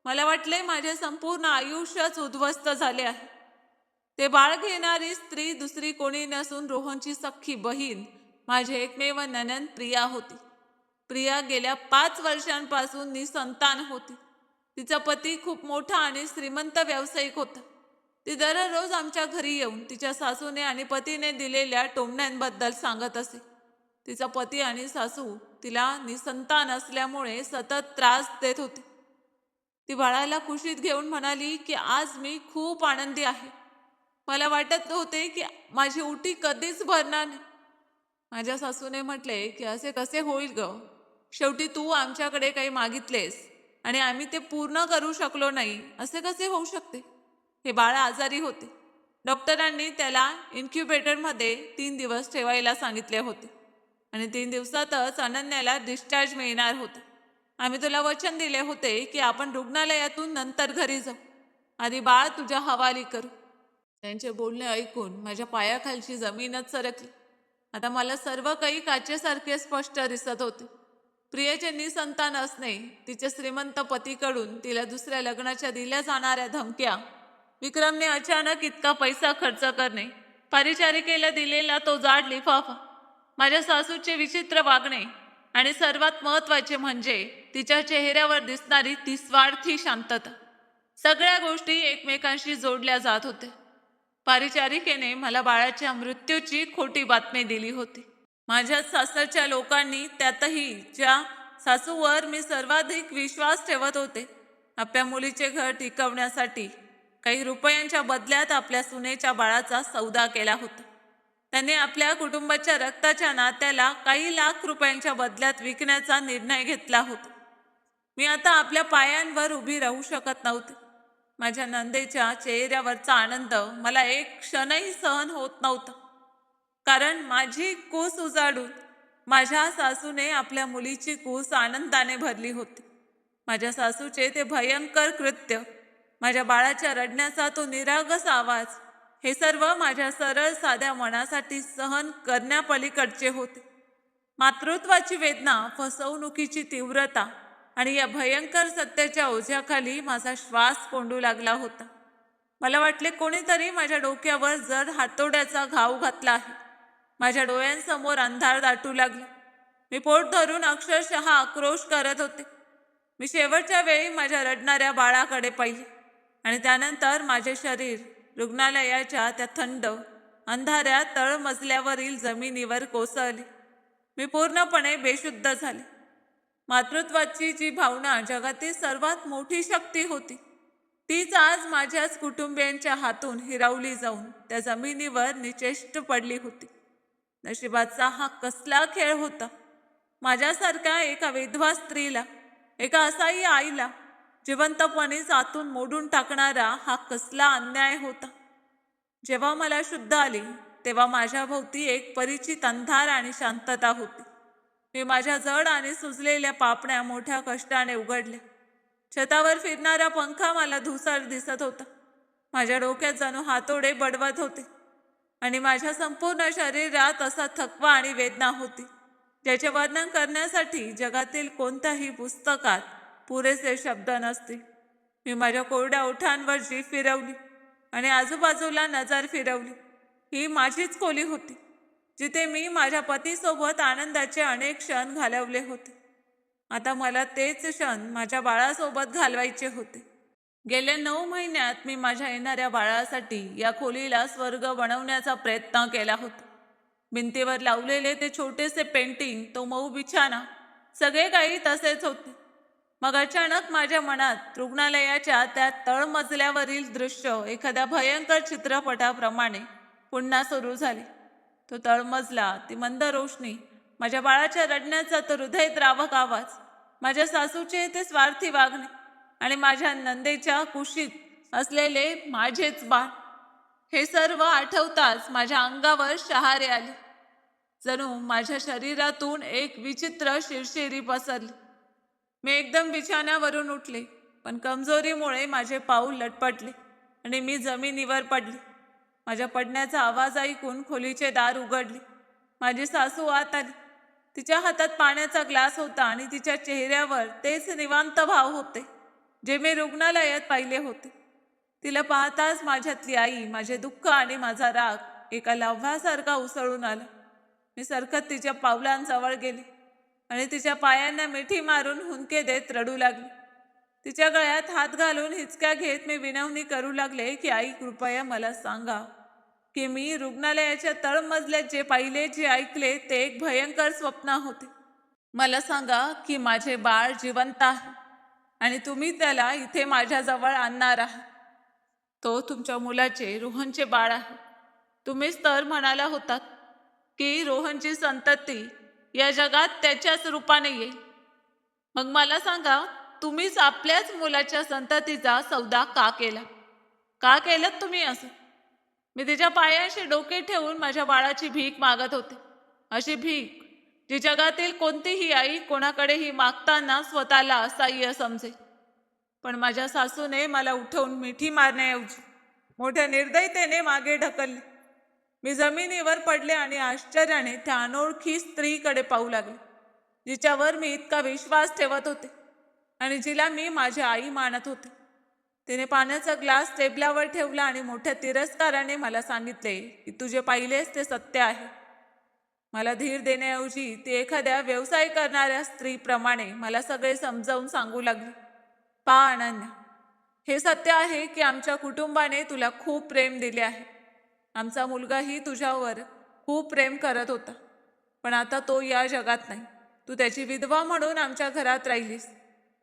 मला वाटले माझे संपूर्ण आयुष्यच उद्ध्वस्त झाले आहे. ते बाळ घेणारी स्त्री दुसरी कोणी नसून रोहनची सख्खी बहीण, माझी एकमेव नणंद प्रिया होती. प्रिया गेल्या 5 वर्षांपासून निसंतान होती. तिचा पती खूप मोठा आणि श्रीमंत व्यावसायिक होता. ती दररोज आमच्या घरी येऊन तिच्या सासूने आणि पतीने दिलेल्या टोमण्यांबद्दल सांगत असे. तिचा पती आणि सासू तिला निसंतान असल्यामुळे सतत त्रास देत होते. ती बाळाला कुशीत घेऊन म्हणाली की आज मी खूप आनंदी आहे. मला वाटत होते की माझी उटी कधीच भरणार नाही. माझ्या सासूने म्हटले की असे कसे होईल ग? शेवटी तू आमच्याकडे काही मागितलेस आणि आम्ही ते पूर्ण करू शकलो नाही, असे कसे होऊ शकते? हे बाळ आजारी होते. डॉक्टरांनी त्याला इन्क्युबेटरमध्ये 3 दिवस ठेवायला सांगितले होते आणि 3 दिवसातच अनन्याला डिस्चार्ज मिळणार होता. आम्ही तुला वचन दिले होते की आपण रुग्णालयातून नंतर घरी जाऊ, आधी बाळ तुझ्या हवाली करू. त्यांचे बोलणे ऐकून माझ्या पायाखालची जमीनच सरकली. आता मला सर्व काही काचेसारखे स्पष्ट दिसत होते. प्रियजनी संतान असणे, तिच्या श्रीमंत पतीकडून तिला दुसऱ्या लग्नाच्या दिल्या जाणाऱ्या धमक्या, विक्रमने अचानक इतका पैसा खर्च करणे, परिचारिकेला दिलेला तो जाड लिफाफा, माझ्या सासूचे विचित्र वागणे आणि सर्वात महत्त्वाचे म्हणजे तिच्या चेहऱ्यावर दिसणारी ती स्वार्थी शांतता, सगळ्या गोष्टी एकमेकांशी जोडल्या जात होत्या. परिचारिकेने मला बाळाच्या मृत्यूची खोटी बातमी दिली होती. माझ्या सासरच्या लोकांनी, त्यातही ज्या सासूवर मी सर्वाधिक विश्वास ठेवत होते, आपल्या मुलीचे घर टिकवण्यासाठी काही रुपयांच्या बदल्यात आपल्या सुनेच्या बाळाचा सौदा केला होता. त्यांनी आपल्या कुटुंबाच्या रक्ताच्या नात्याला काही लाख रुपयांच्या बदल्यात विकण्याचा निर्णय घेतला होता. मी आता आपल्या पायांवर उभी राहू शकत नव्हते. माझ्या नंदेच्या चेहऱ्यावरचा आनंद मला एक क्षणही सहन होत नव्हता, कारण माझी कूस उजाडून माझ्या सासूने आपल्या मुलीची कूस आनंदाने भरली होती. माझ्या सासूचे ते भयंकर कृत्य, माझ्या बाळाच्या रडण्याचा तो निरागस आवाज, हे सर्व माझ्या सरळ साध्या मनासाठी सहन करण्यापलीकडचे होते. मातृत्वाची वेदना, फसवणुकीची तीव्रता आणि या भयंकर सत्याच्या ओझ्याखाली माझा श्वास कोंडू लागला होता. मला वाटले कोणीतरी माझ्या डोक्यावर जड हातोड्याचा घाव घातला आहे. माझ्या डोळ्यांसमोर अंधार दाटू लागला. मी पोट धरून अक्षरशः आक्रोश करत होते. मी शेवटच्या वेळी माझ्या रडणाऱ्या बाळाकडे पाहिले आणि त्यानंतर माझे शरीर रुग्णालयाच्या त्या थंड अंधाऱ्या तळमजल्यावरील जमिनीवर कोसळले. मी पूर्णपणे बेशुद्ध झाले. मातृत्वाची जी भावना जगातील सर्वात मोठी शक्ती होती, तीच आज माझ्याच कुटुंबियांच्या हातून हिरावली जाऊन त्या जमिनीवर निचेष्ट पडली होती. नशिबाचा हा कसला खेळ होता! माझ्यासारख्या एका विधवा स्त्रीला, एका असाही आईला जिवंतपणेच आतून मोडून टाकणारा हा कसला अन्याय होता! जेव्हा मला शुद्ध आली, तेव्हा माझ्या भोवती एक परिचित अंधार आणि शांतता होती. मी माझ्या जड आणि सुजलेल्या पापण्या मोठ्या कष्टाने उघडल्या. छतावर फिरणारा पंखा मला धुसर दिसत होता. माझ्या डोक्यात जणू हातोडे बडवत होते आणि माझ्या संपूर्ण शरीरात असा थकवा आणि वेदना होती, ज्याचे वर्णन करण्यासाठी जगातील कोणत्याही पुस्तकात पुरेसे शब्द नसतील. मी माझ्या कोरड्या ओठांवर जीभ फिरवली आणि आजूबाजूला नजर फिरवली. ही माझीच खोली होती, जिथे मी माझ्या पतीसोबत आनंदाचे अनेक क्षण घालवले होते. आता मला तेच क्षण माझ्या बाळासोबत घालवायचे होते. गेल्या 9 महिन्यात मी माझ्या येणाऱ्या बाळासाठी या खोलीला स्वर्ग बनवण्याचा प्रयत्न केला होता. भिंतीवर लावलेले ते छोटेसे पेंटिंग, तो मऊ बिछाना, सगळे काही तसेच होते. मग अचानक माझ्या मनात रुग्णालयाच्या त्या तळमजल्यावरील दृश्य एखाद्या भयंकर चित्रपटाप्रमाणे पुन्हा सुरू झाले. तो तळमजला, ती मंद रोशनी, माझ्या बाळाच्या रडण्याचा तो हृदयद्रावक आवाज, माझ्या सासूचे ते स्वार्थी वागणे आणि माझ्या नंदेच्या कुशीत असलेले माझेच बाळ, हे सर्व आठवताच माझ्या अंगावर शहारे आले. जणू माझ्या शरीरातून एक विचित्र शिरशिरी पसरली. मी एकदम बिछाण्यावरून उठले, पण कमजोरीमुळे माझे पाऊल लटपटले आणि मी जमिनीवर पडले. माझ्या पडण्याचा आवाज ऐकून खोलीचे दार उघडले. माझी सासू आत आली. तिच्या हातात पाण्याचा ग्लास होता आणि तिच्या चेहऱ्यावर तेच निवांत भाव होते जे मी रुग्णालयात पाहिले होते. तिला पाहताच माझ्यातली आई, माझे दुःख आणि माझा राग एका लाव्हासारखा उसळून आला. मी सरकत तिच्या पावलांजवळ गेले आणि तिच्या पायांना मिठी मारून हुंदके देत रडू लागले. तिच्या गळ्यात हात घालून हिचक्या घेत मी विनवणी करू लागले की आई, कृपया मला सांगा की मी रुग्णालयाच्या तळमजल्यात जे पाहिले, जे ऐकले, ते एक भयंकर स्वप्न होते. मला सांगा की माझे बाळ जिवंत आहे आणि तुम्ही त्याला इथे माझ्याजवळ आणणार आहात. तो तुमच्या मुलाचे, रोहनचे बाळ आहे. तुम्हीच तर म्हणाला होतात की रोहनची संतती या जगात त्याच्याच रूपाने येईल. मग मला सांगा, तुम्हीच आपल्याच मुलाच्या संततीचा सौदा का केला? का केलं तुम्ही असं? मी तिच्या पायाशी डोके ठेवून माझ्या बाळाची भीक मागत होते. अशी भीक जी जगातील कोणतीही आई कोणाकडेही मागताना स्वतःला असह्य समजे. पण माझ्या सासूने मला उठवून मिठी मारण्याऐवजी मोठ्या निर्दयतेने मागे ढकलले. मी जमिनीवर पडले आणि आश्चर्याने त्या अनोळखी स्त्रीकडे पाहू लागले. जिच्यावर मी इतका विश्वास ठेवत होते आणि जिला मी माझी आई मानत होते. तिने पाण्याचा ग्लास टेबलावर ठेवला आणि मोठ्या तिरस्काराने मला सांगितले की तुझे पाहिलेच ते सत्य आहे. मला धीर देण्याऐवजी ती एखाद्या व्यवसाय करणाऱ्या स्त्रीप्रमाणे मला सगळे समजावून सांगू लागली. पहा अनन्या, हे सत्य आहे की आमच्या कुटुंबाने तुला खूप प्रेम दिले आहे. आमचा मुलगाही तुझ्यावर खूप प्रेम करत होता, पण आता तो या जगात नाही. तू त्याची विधवा म्हणून आमच्या घरात राहिलीस.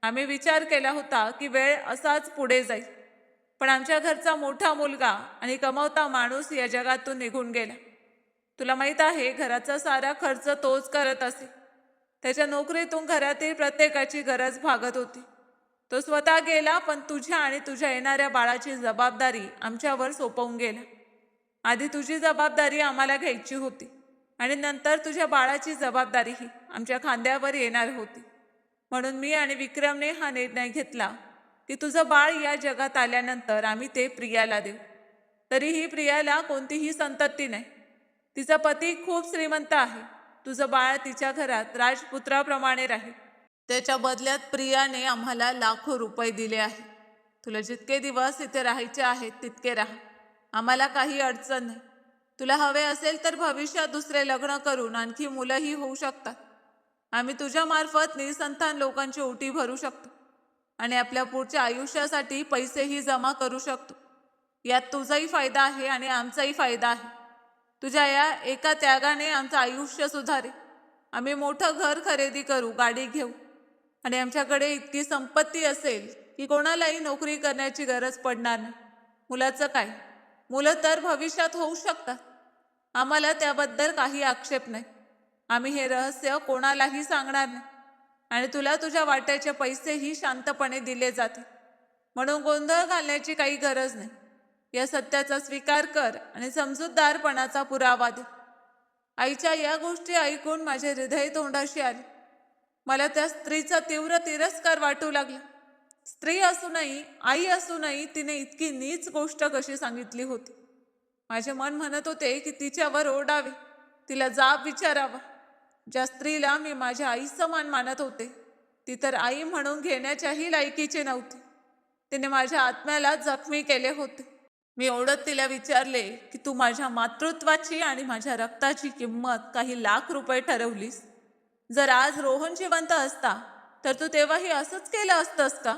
आम्ही विचार केला होता की वेळ असाच पुढे जाईल, पण आमच्या घरचा मोठा मुलगा आणि कमवता माणूस या जगातून निघून गेला. तुला माहीत आहे, घराचा सारा खर्च तोच करत असे. त्याच्या नोकरीतून घरातील प्रत्येकाची गरज भागत होती. तो स्वतः गेला, पण तुझ्या आणि तुझ्या येणाऱ्या बाळाची जबाबदारी आमच्यावर सोपवून गेला. आधी तुझी जबाबदारी आम्हाला घ्यायची होती आणि नंतर तुझ्या बाळाची जबाबदारीही आमच्या खांद्यावर येणार होती. म्हणून मी आणि विक्रमने हा निर्णय घेतला की तुझं बाळ या जगात आल्यानंतर आम्ही ते प्रियाला देऊ. तरीही प्रियाला कोणतीही संतती नाही. तिचा पती खूप श्रीमंत आहे. तुझं बाळ तिच्या घरात राजपुत्राप्रमाणे राहील. त्याच्या बदल्यात प्रियाने आम्हाला लाखो रुपये दिले आहेत. तुला जितके दिवस इथे राहायचे आहेत तितके राहा. आम्हाला काही अडचण नाही. तुला हवे असेल तर भविष्यात दुसरे लग्न करून आणखी मुलंही होऊ शकतात. आम्ही तुझ्या मार्फत निसंतान लोकांची ओटी भरू शकतो आणि आपल्या पुढच्या आयुष्यासाठी पैसेही जमा करू शकतो. यात तुझाही फायदा आहे आणि आमचाही फायदा आहे. तुझ्या या एका त्यागाने आमचं आयुष्य सुधारेल. आम्ही मोठं घर खरेदी करू, गाडी घेऊ आणि आमच्याकडे इतकी संपत्ती असेल की कोणालाही नोकरी करण्याची गरज पडणार नाही. मुलाचं काय, मुलं तर भविष्यात होऊ शकतात. आम्हाला त्याबद्दल काही आक्षेप नाही. आम्ही हे रहस्य कोणालाही सांगणार नाही आणि तुला तुझ्या वाट्याचे पैसेही शांतपणे दिले जातील. म्हणून गोंधळ घालण्याची काही गरज नाही. या सत्याचा स्वीकार कर आणि समजूतदारपणाचा पुरावा दे. आईच्या या गोष्टी ऐकून माझे हृदय तोंडाशी आले. मला त्या स्त्रीचा तीव्र तिरस्कार वाटू लागला. स्त्री असूनही, आई असूनही तिने इतकी नीच गोष्ट कशी सांगितली होती. माझे मन म्हणत होते की तिच्यावर ओरडावे, तिला जाब विचारावा. ज्या स्त्रीला मी माझ्या आई समान मानत होते, ती तर आई म्हणून घेण्याच्याही लायकीची नव्हती. तिने माझ्या आत्म्याला जखमी केले होते. मी ओढत तिला विचारले की तू माझ्या मातृत्वाची आणि माझ्या रक्ताची किंमत काही लाख रुपये ठरवलीस. जर आज रोहन जिवंत असता तर तू तेव्हाही असंच केलं असतंस का?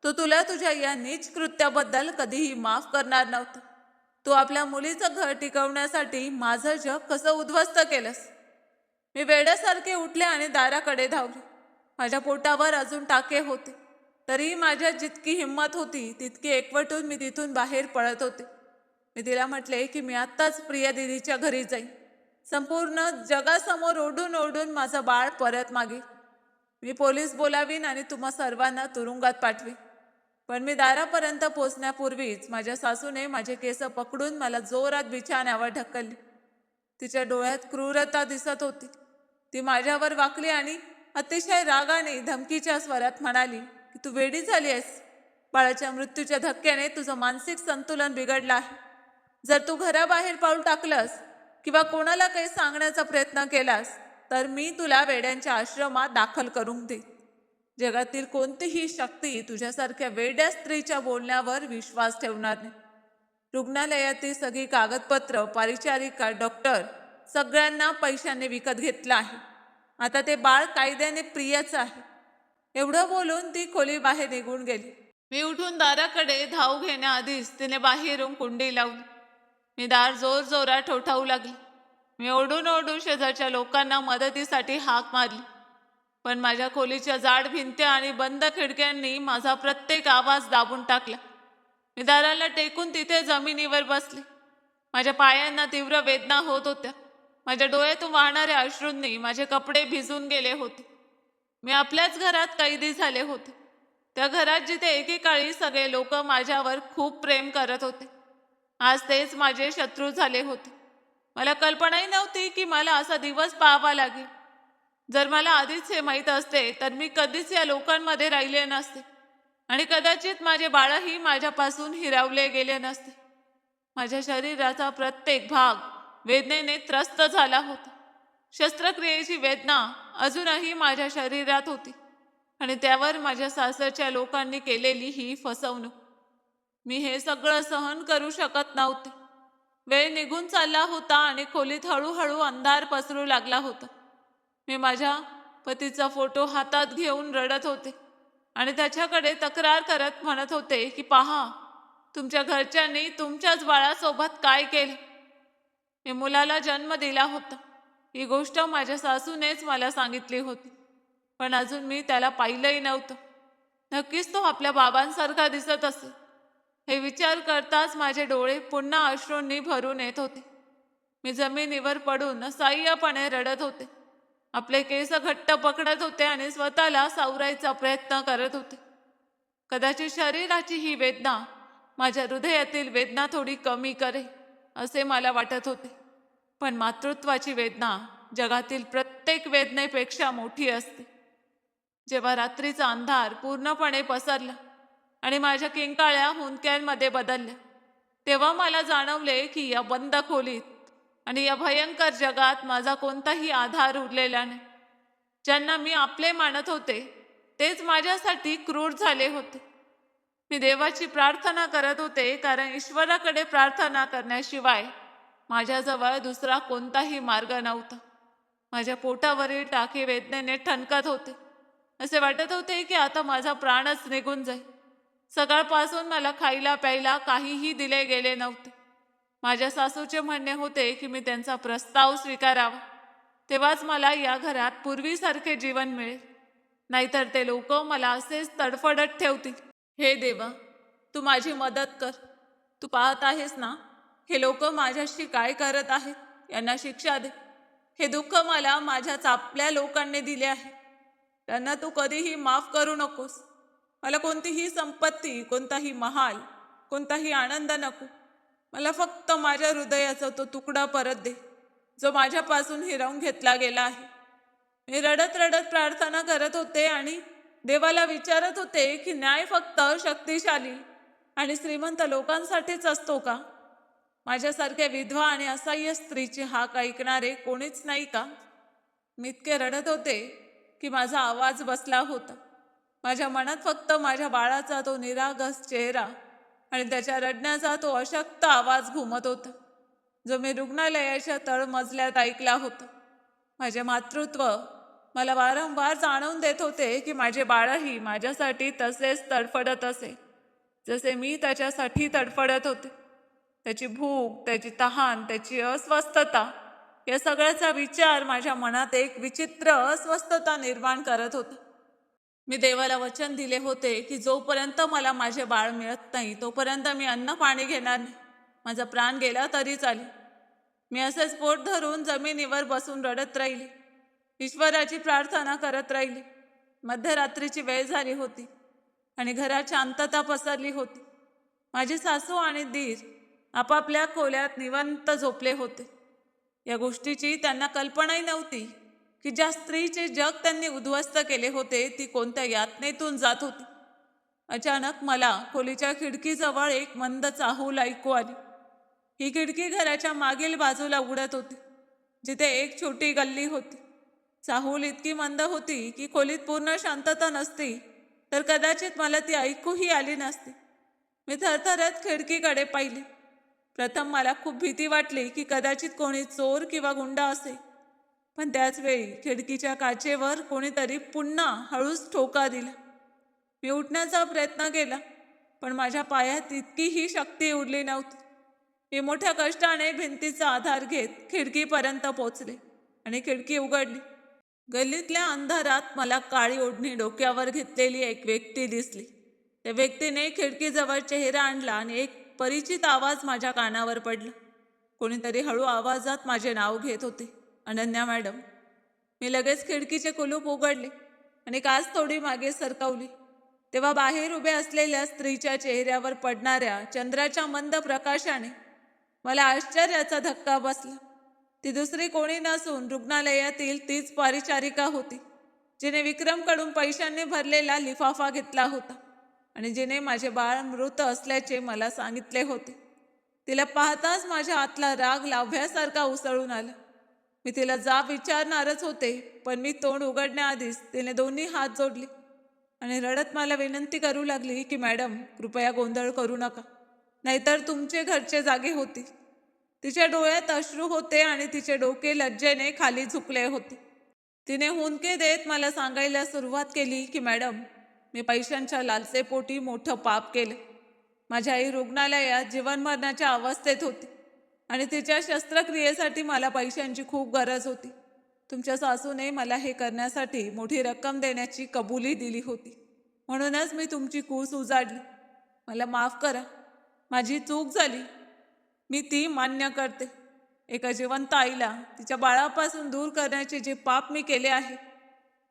तो तुला तुझ्या या नीच कृत्याबद्दल कधीही माफ करणार नव्हता. तू आपल्या मुलीचं घर टिकवण्यासाठी माझं जग कसं उद्ध्वस्त केलंस. मी वेड्यासारखे उठले आणि दाराकडे धावले. माझ्या पोटावर अजून टाके होते, तरीही माझ्यात जितकी हिंमत होती तितकी एकवटून मी तिथून बाहेर पळत होते. मी तिला म्हटले की मी आत्ताच प्रिया दिदीच्या घरी जाईन. संपूर्ण जगासमोर ओढून ओढून माझं बाळ परत मागेल. मी पोलीस बोलावीन आणि तुम्हा सर्वांना तुरुंगात पाठवीन. पण मी दारापर्यंत पोचण्यापूर्वीच माझ्या सासूने माझे केस पकडून मला जोरात बिछाण्यावर ढकलले. तिच्या डोळ्यात क्रूरता दिसत होती. ती माझ्यावर वाकली आणि अतिशय रागाने धमकीच्या स्वरात म्हणाली की तू वेडी झाली आहेस. बाळाच्या मृत्यूच्या धक्क्याने तुझं मानसिक संतुलन बिघडलं आहे. जर तू घराबाहेर पाऊल टाकलंस किंवा कोणाला काही सांगण्याचा प्रयत्न केलास तर मी तुला वेड्यांच्या आश्रमात दाखल करून दे. जगातील कोणतीही शक्ती तुझ्यासारख्या वेड्या स्त्रीच्या बोलण्यावर विश्वास ठेवणार नाही. रुग्णालयातील सगळी कागदपत्र, परिचारिका, डॉक्टर सगळ्यांना पैशाने विकत घेतलं आहे. आता ते बाळ कायद्याने प्रियाचं आहे. एवढं बोलून ती खोली बाहेर निघून गेली. मी उठून दाराकडे धाव घेण्याआधीच तिने बाहेरून कुंडी लावली. मी दार जोर जोरात ठोठावू लागले. मी ओरडून ओरडून शेजारच्या लोकांना मदतीसाठी हाक मारली, पण माझ्या खोलीच्या जाड भिंत्या आणि बंद खिडक्यांनी माझा प्रत्येक आवाज दाबून टाकला. मी दाराला टेकून तिथे जमिनीवर बसले. माझ्या पायांना तीव्र वेदना होत होत्या. माझ्या डोळ्यातून वाहणाऱ्या अश्रूंनी माझे कपडे भिजून गेले होते. मी आपल्याच घरात कैदी झाले होते. त्या घरात जिथे एकेकाळी सगळे लोक माझ्यावर खूप प्रेम करत होते, आज तेच माझे शत्रू झाले होते. मला कल्पनाही नव्हती की मला असा दिवस पाहावा लागेल. जर मला आधीच हे माहीत असते तर मी कधीच या लोकांमध्ये राहिले नसते आणि कदाचित माझे बाळही माझ्यापासून हिरावले गेले नसते. माझ्या शरीराचा प्रत्येक भाग वेदनेने त्रस्त झाला होता. शस्त्रक्रियेची वेदना अजूनही माझ्या शरीरात होती आणि त्यावर माझ्या सासरच्या लोकांनी केलेली ही फसवणूक. मी हे सगळं सहन करू शकत नव्हते. वेळ निघून चालला होता आणि खोलीत हळूहळू अंधार पसरू लागला होता. मी माझ्या पतीचा फोटो हातात घेऊन रडत होते आणि त्याच्याकडे तक्रार करत म्हणत होते की पहा, तुमच्या घरच्यांनी तुमच्याच बाळासोबत काय केलं. मी मुलाला जन्म दिला होता. ही गोष्ट माझ्या सासूनेच मला सांगितली होती, पण अजून मी त्याला पाहिलंही नव्हतं. नक्कीच तो आपल्या बाबांसारखा दिसत असेल. हे विचार करताच माझे डोळे पुन्हा अश्रूंनी भरून येत होते. मी जमिनीवर पडून असह्यपणे रडत होते. आपले केस घट्ट पकडत होते आणि स्वतःला सावरायचा प्रयत्न करत होते. कदाचित शरीराची ही वेदना माझ्या हृदयातील वेदना थोडी कमी करे असे मला वाटत होते, पण मातृत्वाची वेदना जगातील प्रत्येक वेदनेपेक्षा मोठी असते. जेव्हा रात्रीचा अंधार पूर्णपणे पसरला आणि माझ्या किंकाळ्या हुंदक्यांमध्ये बदलल्या, तेव्हा मला जाणवले की या बंद खोलीत आणि या भयंकर जगात माझा कोणताही आधार उरलेला नाही. ज्यांना मी आपले मानत होते तेच माझ्यासाठी क्रूर झाले होते. मी देवाची प्रार्थना करत होते, कारण ईश्वराकडे प्रार्थना करण्याशिवाय माझ्याजवळ दुसरा कोणताही मार्ग नव्हता. माझ्या पोटावरील टाके वेदनेने ठणकत होते. असे वाटत होते की आता माझा प्राणच निघून जाईल. सकाळपासून मला खायला प्यायला काहीही दिले गेले नव्हते. माझ्या सासूचे म्हणणे होते की मी त्यांचा प्रस्ताव स्वीकारावा, तेव्हाच मला या घरात पूर्वीसारखे जीवन मिळेल, नाहीतर ते लोक मला असेच तडफडत ठेवतील. हे देवा, तू माझी मदत कर. तू पाहत आहेस ना, हे लोक माझ्याशी काय करत आहेत. यांना शिक्षा दे. हे दुःख मला माझ्याच आपल्या लोकांनी दिले आहे. त्यांना तू कधीही माफ करू नकोस. मला कोणतीही संपत्ती, कोणताही महाल, कोणताही आनंद नको. मला फक्त माझ्या हृदयाचा तो तुकडा परत दे, जो माझ्यापासून हिरावून घेतला गेला आहे. मी रडत रडत प्रार्थना करत होते आणि देवाला विचारत होते की न्याय फक्त शक्तिशाली आणि श्रीमंत लोकांसाठीच असतो का? माझ्यासारख्या विधवा आणि असहाय्य स्त्रीची हाक ऐकणारे कोणीच नाही का? मी इतके रडत होते की माझा आवाज बसला होता. माझ्या मनात फक्त माझ्या बाळाचा तो निरागस चेहरा आणि त्याच्या रडण्याचा तो अशक्त आवाज घुमत होता, जो मी रुग्णालयाच्या तळमजल्यात ऐकला होता. माझे मातृत्व मला वारंवार जाणवून देत होते की माझे बाळही माझ्यासाठी तसेच तडफडत असे, जसे मी त्याच्यासाठी तडफडत होते. त्याची भूक, त्याची तहान, त्याची अस्वस्थता, या सगळ्याचा विचार माझ्या मनात एक विचित्र अस्वस्थता निर्माण करत होता. मी देवाला वचन दिले होते की जोपर्यंत मला माझे बाळ मिळत नाही तोपर्यंत मी अन्न पाणी घेणार नाही. माझा प्राण गेला तरी चालेल. मी असेच पोट धरून जमिनीवर बसून रडत राहिले. ईश्वराची प्रार्थना करत राहिली. मध्यरात्रीची वेळ झाली होती आणि घरात शांतता पसरली होती. माझी सासू आणि दीर आपापल्या खोल्यात निवांत झोपले होते. या गोष्टीची त्यांना कल्पनाही नव्हती की ज्या स्त्रीचे जग त्यांनी उद्ध्वस्त केले होते ती कोणत्या यातनेतून जात होती. अचानक मला खोलीच्या खिडकीजवळ एक मंद चाहूल ऐकू आली. ही खिडकी घराच्या मागील बाजूला उघडत होती, जिथे एक छोटी गल्ली होती. चाहूल इतकी मंद होती की खोलीत पूर्ण शांतता नसती तर कदाचित मला ती ऐकूही आली नसती. मी थरथरत खिडकीकडे पाहिले. प्रथम मला खूप भीती वाटली की कदाचित कोणी चोर किंवा गुंड असेल, पण त्याच वेळी खिडकीच्या काचेवर कोणीतरी पुन्हा हळूच ठोका दिला. मी उठण्याचा प्रयत्न केला, पण माझ्या पायात इतकीही शक्ती उरली नव्हती. मी मोठ्या कष्टाने भिंतीचा आधार घेत खिडकीपर्यंत पोचले आणि खिडकी उघडली. गल्लीतल्या अंधारात मला काळी ओढणी डोक्यावर घेतलेली एक व्यक्ती दिसली. त्या व्यक्तीने खिडकीजवळ चेहरा आणला आणि एक परिचित आवाज माझ्या कानावर पडला. कोणीतरी हळू आवाजात माझे नाव घेत होते, अनन्या मॅडम. मी लगेच खिडकीचे कुलूप उघडले आणि काच थोडी मागे सरकवली. तेव्हा बाहेर उभ्या असलेल्या स्त्रीच्या चेहऱ्यावर पडणाऱ्या चंद्राच्या मंद प्रकाशाने मला आश्चर्याचा धक्का बसला. ती दुसरी कोणी नसून रुग्णालयातील तीच परिचारिका होती, जिने विक्रमकडून पैशांनी भरलेला लिफाफा घेतला होता आणि जिने माझे बाळ मृत असल्याचे मला सांगितले होते. तिला पाहताच माझ्या आतला राग लाव्ह्यासारखा उसळून आला. मी तिला जाब विचारणारच होते, पण मी तोंड उघडण्याआधीच तिने दोन्ही हात जोडले आणि रडत मला विनंती करू लागली की मॅडम, कृपया गोंधळ करू नका, नाहीतर तुमचे घरचे जागे होतील. तिच्या डोळ्यात अश्रू होते आणि तिचे डोके लज्जेने खाली झुकले होते. तिने हुंदके देत मला सांगायला सुरुवात केली की मॅडम, मी पैशांच्या लालसेपोटी मोठं पाप केलं. माझी आई रुग्णालयात जीवनमरणाच्या अवस्थेत होती आणि तिच्या शस्त्रक्रियेसाठी मला पैशांची खूप गरज होती. तुमच्या सासूने मला हे करण्यासाठी मोठी रक्कम देण्याची कबुली दिली होती. म्हणूनच मी तुमची कूस उजाडली. मला माफ करा. माझी चूक झाली. मी ती मान्य करते. एका जिवंत आईला तिच्या बाळापासून दूर करण्याचे जे पाप मी केले आहे,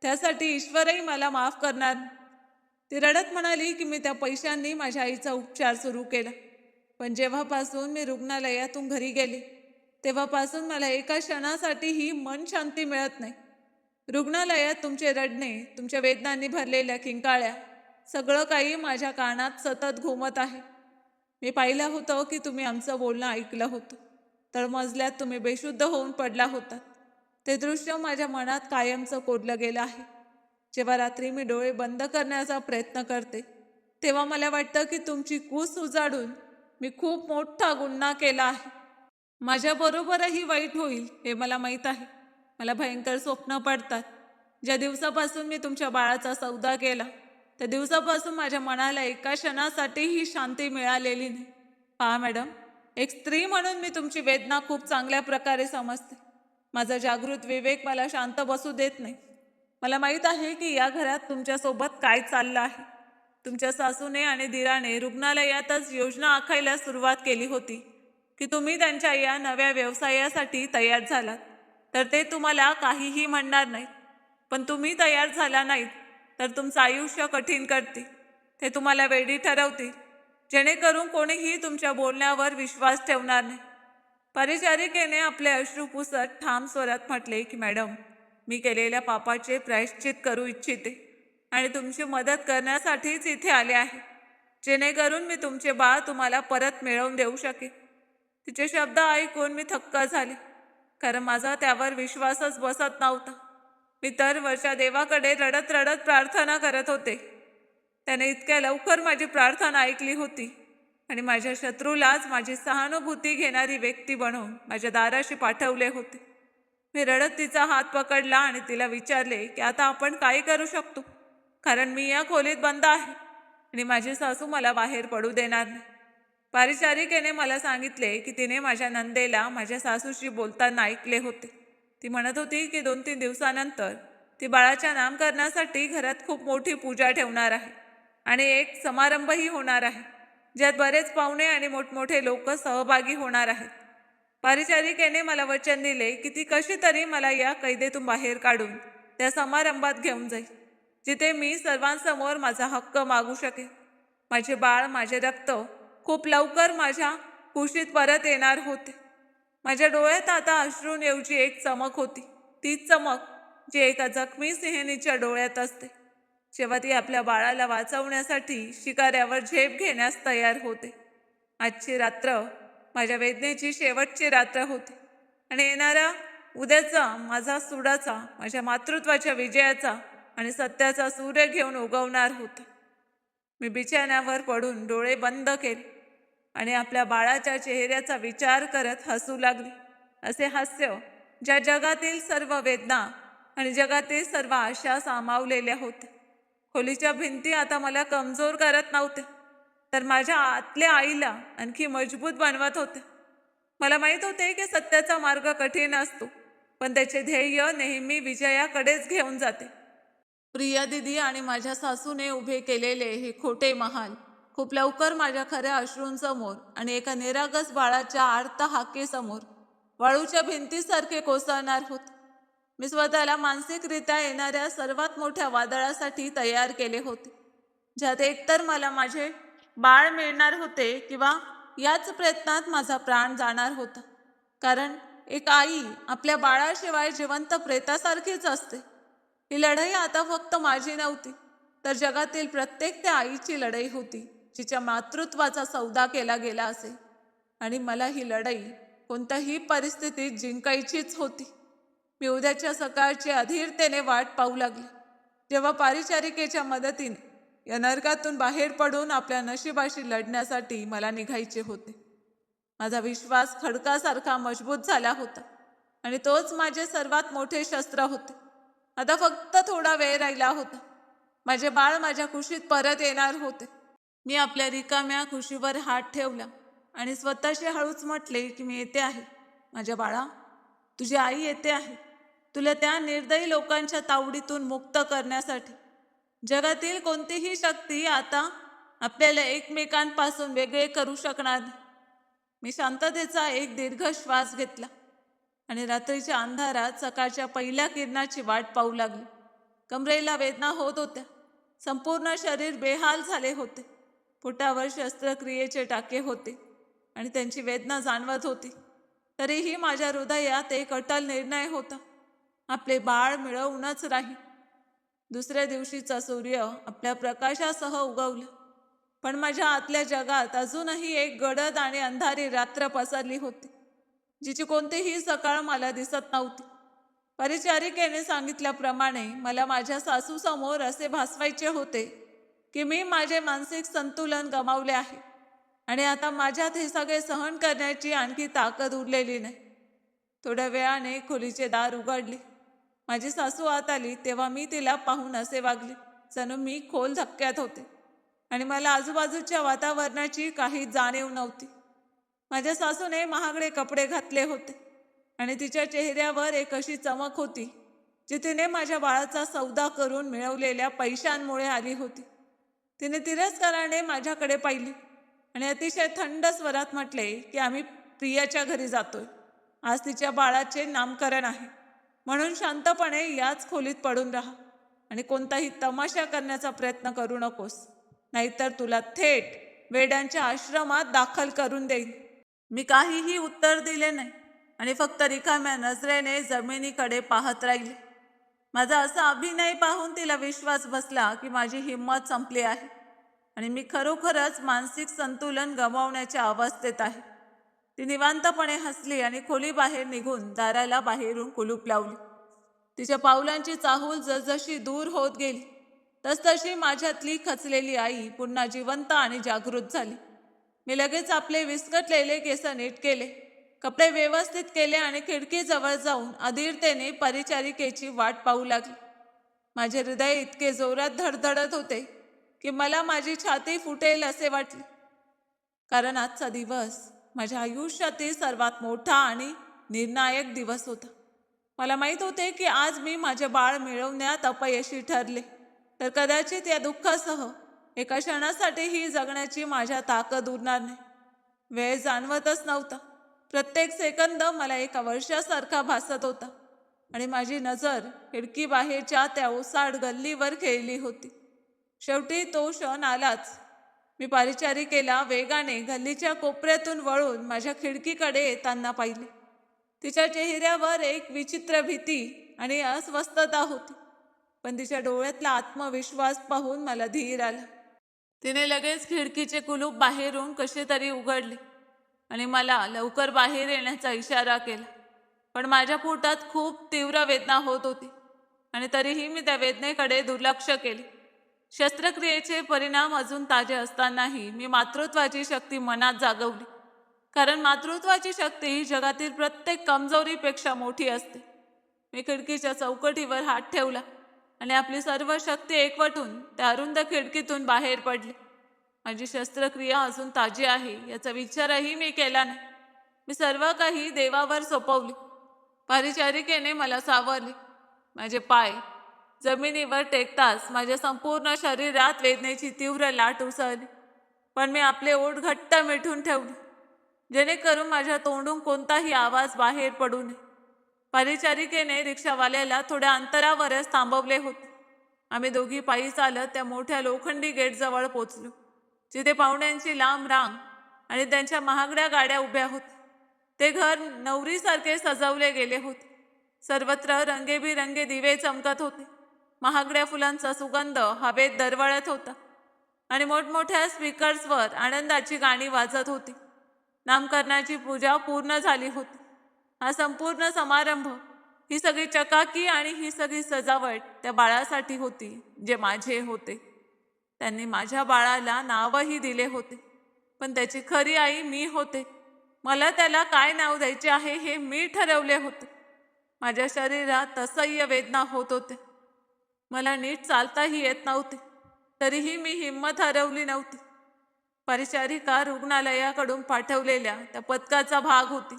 त्यासाठी ईश्वरही मला माफ करणार नाही. ती रडत म्हणाली की मी त्या पैशांनी माझ्या आईचा उपचार सुरू केला. पण जेव्हापासून मी रुग्णालयातून घरी गेले, तेव्हापासून मला एका क्षणासाठीही मन शांती मिळत नाही. रुग्णालयात तुमचे रडणे, तुमच्या वेदनांनी भरलेल्या किंकाळ्या, सगळं काही माझ्या कानात सतत घुमत आहे. मी पाहिलं होतं की तुम्ही आमचं बोलणं ऐकलं होतं. तळमजल्यात तुम्ही बेशुद्ध होऊन पडला होता. ते दृश्य माझ्या मनात कायमचं कोरलं गेलं आहे. जेव्हा रात्री मी डोळे बंद करण्याचा प्रयत्न करते, तेव्हा मला वाटतं की तुमची कूस उजाडून मी खूप मोठा गुन्हा केला आहे. माझ्याबरोबरही वाईट होईल हे मला माहीत आहे. मला भयंकर स्वप्न पडतात. ज्या दिवसापासून मी तुमच्या बाळाचा सौदा केला, त्या दिवसापासून माझ्या मनाला एका क्षणासाठीही शांती मिळालेली नाही. पहा मॅडम, एक स्त्री म्हणून मी तुमची वेदना खूप चांगल्या प्रकारे समजते. माझा जागृत विवेक मला शांत बसू देत नाही. मला माहीत आहे की या घरात तुमच्यासोबत काय चाललं आहे. तुमच्या सासूने आणि दिराने रुग्णालयातच योजना आखायला सुरुवात केली होती की तुम्ही त्यांच्या या नव्या व्यवसायासाठी तयार झालात तर ते तुम्हाला काहीही म्हणणार नाहीत. पण तुम्ही तयार झाला नाहीत तर तुमचं आयुष्य कठीण करतील. ते तुम्हाला वेडी ठरवतील, जेणेकरून कोणीही तुमच्या बोलण्यावर विश्वास ठेवणार नाही. परिचारिकेने आपले अश्रू पुसत ठाम स्वरात म्हटले की मॅडम, मी केलेल्या पापाचे प्रायश्चित करू इच्छिते आणि तुमची मदत करण्यासाठीच इथे आले आहे, जेणेकरून मी तुमचे बाळ तुम्हाला परत मिळवून देऊ शकेन. तिचे शब्द ऐकून मी थक्क झाले, कारण माझा त्यावर विश्वासच बसत नव्हता. मी दरवर्षी देवाकडे रडत रडत प्रार्थना करत होते. त्याने इतक्या लवकर माझी प्रार्थना ऐकली होती आणि माझ्या शत्रूलाच माझी सहानुभूती घेणारी व्यक्ती बनवून माझ्या दाराशी पाठवले होते. मी रडत तिचा हात पकडला आणि तिला विचारले की आता आपण काय करू शकतो, कारण मी या खोलीत बंद आहे आणि माझी सासू मला बाहेर पडू देणार नाही. परिचारिकेने मला सांगितले की तिने माझ्या नंदेला माझ्या सासूशी बोलताना ऐकले होते. ती म्हणत होती की 2-3 दिवसानंतर ती बाळाच्या नामकरणासाठी घरात खूप मोठी पूजा ठेवणार आहे आणि एक समारंभही होणार आहे, ज्यात बरेच पाहुणे आणि मोठमोठे लोक सहभागी होणार आहेत. परिचारिकेने मला वचन दिले की ती कशी तरी मला या कैदेतून बाहेर काढून त्या समारंभात घेऊन जाईल, जिथे मी सर्वांसमोर माझा हक्क मागू शकेन. माझे बाळ, माझे रक्त खूप लवकर माझ्या कुशीत परत येणार होते. माझ्या डोळ्यात आता अश्रूंऐवजी एक चमक होती, तीच चमक जी एका जखमी सिंहिणीच्या डोळ्यात असते, जेव्हा ती आपल्या बाळाला वाचवण्यासाठी शिकाऱ्यावर झेप घेण्यास तयार होते. आजची रात्र माझ्या वेदनेची शेवटची रात्र होती आणि येणारा उद्याचा माझा सुडाचा, माझ्या मातृत्वाच्या विजयाचा आणि सत्याचा सूर्य घेऊन उगवणार होता. मी बिछाण्यावर पडून डोळे बंद केले आणि आपल्या बाळाच्या चेहऱ्याचा विचार करत हसू लागले. असे हास्य ज्या जगातील सर्व वेदना आणि जगातील सर्व आशा सामावलेल्या होत्या. खोलीच्या भिंती आता मला कमजोर करत नव्हत्या, तर माझ्या आतल्या आईला आणखी मजबूत बनवत होत्या. मला माहीत होते की सत्याचा मार्ग कठीण असतो, पण त्याचे ध्येय नेहमी विजयाकडेच घेऊन जाते. प्रिया दिदी आणि माझ्या सासूने उभे केलेले हे खोटे महाल खूप लवकर माझ्या खऱ्या अश्रूंसमोर आणि एका निरागस बाळाच्या आर्त हाकेसमोर वाळूच्या भिंतीसारखे कोसळणार होते. मी स्वतःला मानसिकरित्या येणाऱ्या सर्वात मोठ्या वादळासाठी तयार केले होते, ज्यात एकतर मला माझे बाळ मिळणार होते किंवा याच प्रयत्नात माझा प्राण जाणार होता. कारण एक आई आपल्या बाळाशिवाय जिवंत प्रेतासारखीच असते. ही लढाई आता फक्त माझी नव्हती, तर जगातील प्रत्येक त्या आईची लढाई होती, जिच्या मातृत्वाचा सौदा केला गेला असेल. आणि मला ही लढाई कोणत्याही परिस्थितीत जिंकायचीच होती. मी उद्याच्या सकाळची अधीरतेने वाट पाहू लागले, जेव्हा पारिचारिकेच्या मदतीने या नरकातून बाहेर पडून आपल्या नशिबाशी लढण्यासाठी मला निघायचे होते. माझा विश्वास खडकासारखा मजबूत झाला होता आणि तोच माझे सर्वात मोठे शस्त्र होते. आता फक्त थोडा वेळ राहिला होता. माझे बाळ माझ्या कुशीत परत येणार होते. मी आपल्या रिकाम्या कुशीवर हात ठेवला आणि स्वतःशी हळूच म्हटले की मी येते आहे. माझ्या बाळा, तुझी आई येते आहे, तुला त्या निर्दयी लोकांच्या तावडीतून मुक्त करण्यासाठी. जगातील कोणतीही शक्ती आता आपल्याला एकमेकांपासून वेगळे करू शकणार नाही. मी शांततेचा एक दीर्घ श्वास घेतला आणि रात्रीच्या अंधारात सकाळच्या पहिल्या किरणाची वाट पाहू लागली. कमरेला वेदना होत होत्या, संपूर्ण शरीर बेहाल झाले होते. पोटावर शस्त्रक्रियेचे टाके होते आणि त्यांची वेदना जाणवत होती. तरीही माझ्या हृदयात एक अटल निर्णय होता, आपले बाळ मिळवूनच राहील. दुसऱ्या दिवशीचा सूर्य आपल्या प्रकाशासह उगवला, पण माझ्या आतल्या जगात अजूनही एक गडद आणि अंधारी रात्र पसरली होती, जिची कोणतीही सकाळ मला दिसत नव्हती. परिचारिकेने सांगितल्याप्रमाणे मला माझ्या सासूसमोर असे भासवायचे होते की मी माझे मानसिक संतुलन गमावले आहे आणि आता माझ्यात हे सगळे सहन करण्याची आणखी ताकद उरलेली नाही. थोड्या वेळाने खोलीचे दार उघडले. माझी सासू आत आली तेव्हा मी तिला पाहून असे वागले जणू मी खोल धक्क्यात होते आणि मला आजूबाजूच्या वातावरणाची काही जाणीव नव्हती. माझ्या सासूने महागडे कपडे घातले होते आणि तिच्या चेहऱ्यावर एक अशी चमक होती जी तिने माझ्या बाळाचा सौदा करून मिळवलेल्या पैशांमुळे आली होती. तिने तिरस्काराने माझ्याकडे पाहिली आणि अतिशय थंड स्वरात म्हटले की आम्ही प्रियाच्या घरी जातोय. आज तिच्या बाळाचे नामकरण आहे, म्हणून शांतपणे याच खोलीत पडून राहा आणि कोणताही तमाशा करण्याचा प्रयत्न करू नकोस, नाहीतर तुला थेट वेड्यांच्या आश्रमात दाखल करून देईन. मी काहीही उत्तर दिले नाही आणि फक्त रिकाम्या नजरेने जमिनीकडे पाहत राहिले. माझा असा अभिनय पाहून तिला विश्वास बसला की माझी हिंमत संपली आहे आणि मी खरोखरच मानसिक संतुलन गमावण्याच्या अवस्थेत आहे. ती निवांतपणे हसली आणि खोलीबाहेर निघून दाराला बाहेरून कुलूप लावली. तिच्या पावलांची चाहूल जसजशी दूर होत गेली तसतशी माझ्यातली खचलेली आई पुन्हा जिवंत आणि जागृत झाली. मी लगेच आपले विस्कटलेले केस नीट केले, कपडे व्यवस्थित केले आणि खिडकीजवळ जाऊन अधीरतेने परिचारिकेची वाट पाहू लागले. माझे हृदय इतके जोरात धडधडत होते की मला माझी छाती फुटेल असे वाटले, कारण आजचा दिवस माझ्या आयुष्यातील सर्वात मोठा आणि निर्णायक दिवस होता. मला माहीत होते की आज मी माझे बाळ मिळवण्यात अपयशी ठरले तर कदाचित या दुःखासह एका क्षणासाठीही जगण्याची माझ्या ताकद उरणार नाही. वेळ जाणवतच नव्हता. प्रत्येक सेकंद मला एका वर्षासारखा भासत होता आणि माझी नजर खिडकीबाहेरच्या त्या ओसाड गल्लीवर खेळली होती. शेवटी तो क्षण आलाच. मी परिचारिकेला वेगाने गल्लीच्या कोपऱ्यातून वळून माझ्या खिडकीकडे येताना पाहिले. तिच्या चेहऱ्यावर एक विचित्र भीती आणि अस्वस्थता होती, पण तिच्या डोळ्यातला आत्मविश्वास पाहून मला धीर आला. तिने लगेच खिडकीचे कुलूप बाहेरून कसे तरी उघडले आणि मला लवकर बाहेर येण्याचा इशारा केला. पण माझ्या पोटात खूप तीव्र वेदना होत होती आणि तरीही मी त्या वेदनेकडे दुर्लक्ष केले. शस्त्रक्रियेचे परिणाम अजून ताजे असतानाही मी मातृत्वाची शक्ती मनात जागवली, कारण मातृत्वाची शक्ती ही जगातील प्रत्येक कमजोरीपेक्षा मोठी असते. मी खिडकीच्या चौकटीवर हात ठेवला आणि आपली सर्व शक्ती एकवटून त्या अरुंद खिडकीतून बाहेर पडले. माझी शस्त्रक्रिया अजून ताजी आहे याचा विचारही मी केला नाही. मी सर्व काही देवावर सोपवले. परिचारिकेने मला सावरले. माझे पाय जमिनीवर टेकताच माझ्या संपूर्ण शरीरात वेदनेची तीव्र लाट उसळली, पण मी आपले ओठ घट्ट मिठून ठेवले जेणेकरून माझ्या तोंडून कोणताही आवाज बाहेर पडू नये. परिचारिकेने रिक्षावाल्याला थोड्या अंतरावरच थांबवले होते. आम्ही दोघी पायी चालत त्या मोठ्या लोखंडी गेटजवळ पोचलो, जिथे पाहुण्यांची लांब रांग आणि त्यांच्या महागड्या गाड्या उभ्या होत्या. ते घर नवरीसारखे सजवले गेले होते. सर्वत्र रंगेबिरंगी दिवे चमकत होते. महागड्या फुलांचा सुगंध हवेत दरवळत होता आणि मोठमोठ्या स्पीकर्सवर आनंदाची गाणी वाजत होती. नामकरणाची पूजा पूर्ण झाली होती. हा संपूर्ण समारंभ ही सगळी चकाकी आणि ही सगळी सजावट त्या बाळासाठी होती, जे माझे होते. त्यांनी माझ्या बाळाला नावही दिले होते, पण त्याची खरी आई मी होते. मला त्याला काय नाव द्यायचे आहे हे मी ठरवले होते. माझ्या शरीरात असह्य वेदना होत होत्या. मला नीट चालताही येत नव्हते. तरीही मी हिंमत हरवली नव्हती. परिचारिका रुग्णालयाकडून पाठवलेल्या त्या पथकाचा भाग होती,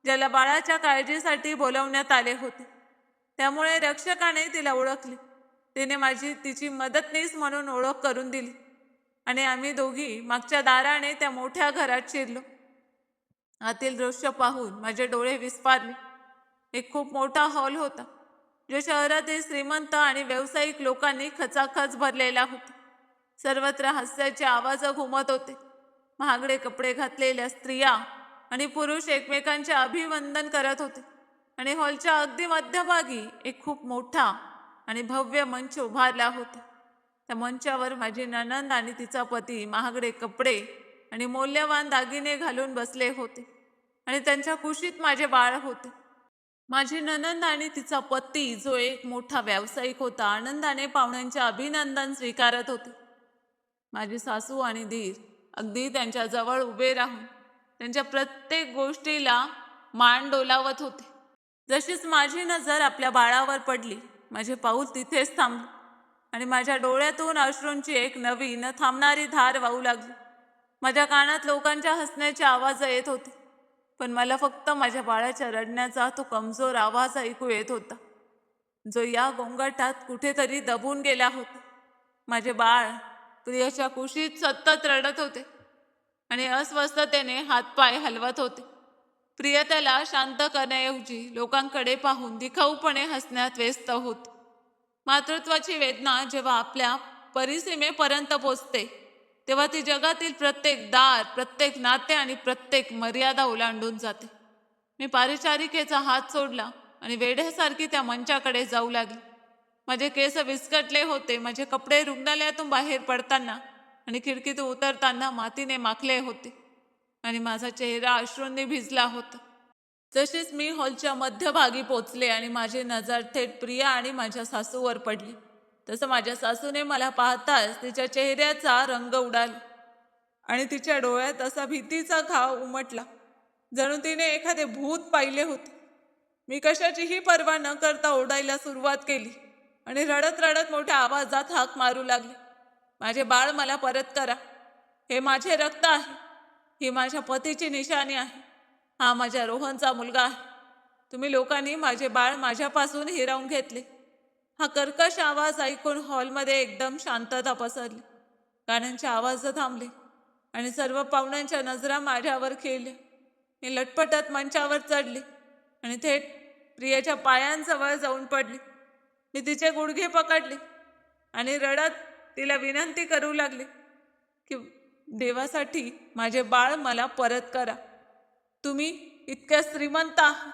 ज्याला बाळाच्या काळजीसाठी बोलावण्यात आले होते. त्यामुळे रक्षकाने तिला ओळखले. तिने तिची मदतनीस म्हणून ओळख करून दिली आणि आम्ही दोघी मागच्या दाराने त्या मोठ्या घरात शिरलो. आतील दृश्य पाहून माझे डोळे विस्फारले. एक खूप मोठा हॉल होता, जो शहरातील श्रीमंत आणि व्यावसायिक लोकांनी खचाखच भरलेला होता. सर्वत्र हास्याचे आवाज घुमत होते. महागडे कपडे घातलेल्या स्त्रिया आणि पुरुष एकमेकांचे अभिवंदन करत होते आणि हॉलच्या अगदी मध्यभागी एक खूप मोठा आणि भव्य मंच उभारला होता. त्या मंचावर माझी नणंद आणि तिचा पती महागडे कपडे आणि मौल्यवान दागिने घालून बसले होते आणि त्यांच्या कुशीत माझे बाळ होते. माझी नणंद आणि तिचा पती, जो एक मोठा व्यावसायिक होता, आनंदाने पाहुण्यांचे अभिनंदन स्वीकारत होते. माझी सासू आणि दीर अगदी त्यांच्या जवळ उभे राहून त्यांच्या प्रत्येक गोष्टीला मान डोलावत होते. जशीच माझी नजर आपल्या बाळावर पडली, माझे पाऊल तिथेच थांबले आणि माझ्या डोळ्यातून अश्रूंची एक नवी न थांबणारी धार वाहू लागली. माझ्या कानात लोकांच्या हसण्याचे आवाज येत होते, पण मला फक्त माझ्या बाळाच्या रडण्याचा तो कमजोर आवाज ऐकू येत होता, जो या गोंगाटात कुठेतरी दबून गेला होता. माझे बाळ प्रियाच्या कुशीत सतत रडत होते आणि अस्वस्थतेने हातपाय हलवत होते. प्रिया त्याला शांत करण्याऐवजी लोकांकडे पाहून दिखाऊपणे हसण्यात व्यस्त होती. मातृत्वाची वेदना जेव्हा आपल्या परिसीमेपर्यंत पोचते, तेव्हा ती जगातील प्रत्येक दार, प्रत्येक नाते आणि प्रत्येक मर्यादा ओलांडून जाते. मी परिचारिकेचा हात सोडला आणि वेड्यासारखी त्या मंचाकडे जाऊ लागली. माझे केस विस्कटले होते. माझे कपडे रुग्णालयातून बाहेर पडताना आणि खिडकीतून उतरताना मातीने माखले होते आणि माझा चेहरा अश्रूंनी भिजला होता. जशीच मी हॉलच्या मध्यभागी पोचले आणि माझी नजर थेट प्रिया आणि माझ्या सासूवर पडली, तसं माझ्या सासूने मला पाहताच तिच्या चेहऱ्याचा रंग उडाला आणि तिच्या डोळ्यात असा भीतीचा घाव उमटला, जणू तिने एखादे भूत पाहिले होते. मी कशाचीही पर्वा न करता ओरडायला सुरुवात केली आणि रडत रडत मोठ्या आवाजात हाक मारू लागले, माझे बाळ मला परत करा. हे माझे रक्त आहे. ही माझ्या पतीची निशाणी आहे. हा माझ्या रोहनचा मुलगा आहे. तुम्ही लोकांनी माझे बाळ माझ्यापासून हिरावून घेतले. हा कर्कश आवाज ऐकून हॉलमध्ये एकदम शांतता पसरली. गाण्यांचे आवाज थांबले आणि सर्व पाहुण्यांच्या नजरा माझ्यावर खेळल्या. मी लटपटत मंचावर चढले आणि थेट प्रियाच्या पायांजवळ जाऊन पडले. मी तिचे गुडघे पकडले आणि रडत तिला विनंती करू लागले की देवासाठी माझे बाळ मला परत करा. तुम्ही इतक्या श्रीमंत आहात,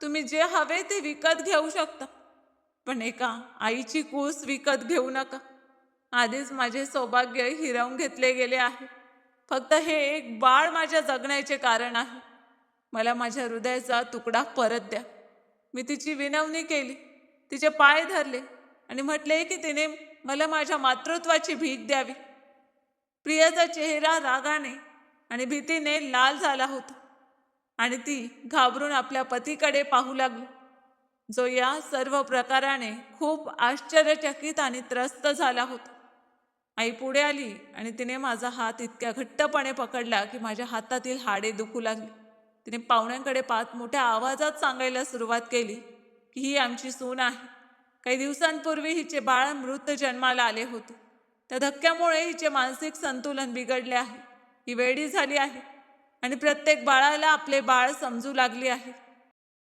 तुम्ही जे हवे ते विकत घेऊ शकता, पण एका आईची कूस विकत घेऊ नका. आधीच माझे सौभाग्य हिरावून घेतले गेले आहे. फक्त हे एक बाळ माझ्या जगण्याचे कारण आहे. मला माझ्या हृदयाचा तुकडा परत द्या. मी तिची विनवणी केली, तिचे पाय धरले आणि म्हटले की तिने मला माझ्या मातृत्वाची भीक द्यावी. प्रियाचा चेहरा रागाने आणि भीतीने लाल झाला होता आणि ती घाबरून आपल्या पतीकडे पाहू लागली, जो या सर्व प्रकाराने खूप आश्चर्यचकित आणि त्रस्त झाला होता. आई पुढे आली आणि तिने माझा हात इतक्या घट्टपणे पकडला की माझ्या हातातील हाडे दुखू लागली. तिने पाहुण्यांकडे पाहत मोठ्या आवाजात सांगायला सुरुवात केली की ही आमची सून आहे. काही दिवसांपूर्वी हिचे बाळ मृत जन्माला आले होते. त्या धक्क्यामुळे हिचे मानसिक संतुलन बिघडले आहे. ही वेडी झाली आहे आणि प्रत्येक बाळाला आपले बाळ समजू लागली आहे.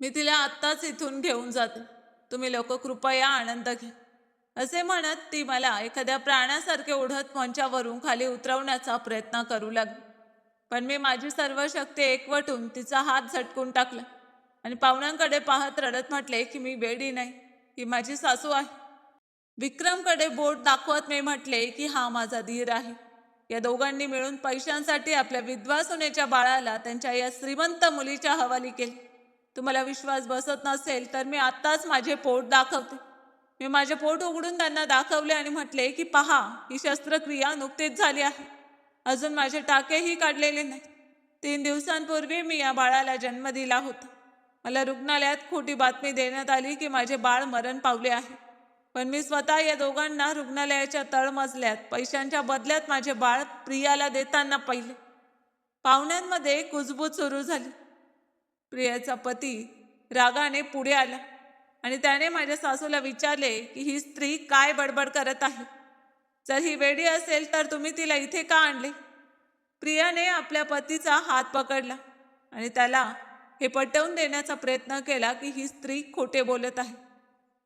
मी तिला आत्ताच इथून घेऊन जाते. तुम्ही लोक कृपया आनंद घ्या. असे म्हणत ती मला एखाद्या प्राण्यासारखे ओढत मंचावरून खाली उतरवण्याचा प्रयत्न करू लागली, पण मी माझी सर्व शक्ती एकवटून तिचा हात झटकून टाकला आणि पाहुण्यांकडे पाहत रडत म्हटले की मी वेडी नाही, ही माझी सासू आहे. विक्रमकडे बोट दाखवत मी म्हटले की हा माझा धीर आहे. या दोघांनी मिळून पैशांसाठी आपल्या विधवा सुनेच्या बाळाला त्यांच्या या श्रीमंत मुलीच्या हवाली केले. तुम्हाला विश्वास बसत नसेल तर मी आत्ताच माझे पोट दाखवते. मी माझे पोट उघडून त्यांना दाखवले आणि म्हटले की पहा, ही शस्त्रक्रिया नुकतीच झाली आहे. अजून माझे टाकेही काढलेले नाही. 3 दिवसांपूर्वी मी या बाळाला जन्म दिला होता. मला रुग्णालयात खोटी बातमी देण्यात आली की माझे बाळ मरण पावले आहे. पण मी स्वतः या दोघांना रुग्णालयाच्या तळमजल्यात पैशांच्या बदल्यात माझे बाळ प्रियाला देताना पाहिले. पाहुण्यांमध्ये कुजबूज सुरू झाली. प्रियाचा पती रागाने पुढे आला आणि त्याने माझ्या सासूला विचारले की ही स्त्री काय बडबड करत आहे. जर ही वेडी असेल तर तुम्ही तिला इथे का आणले? प्रियाने आपल्या पतीचा हात पकडला आणि त्याला हे पटवून देण्याचा प्रयत्न केला की ही स्त्री खोटे बोलत आहे.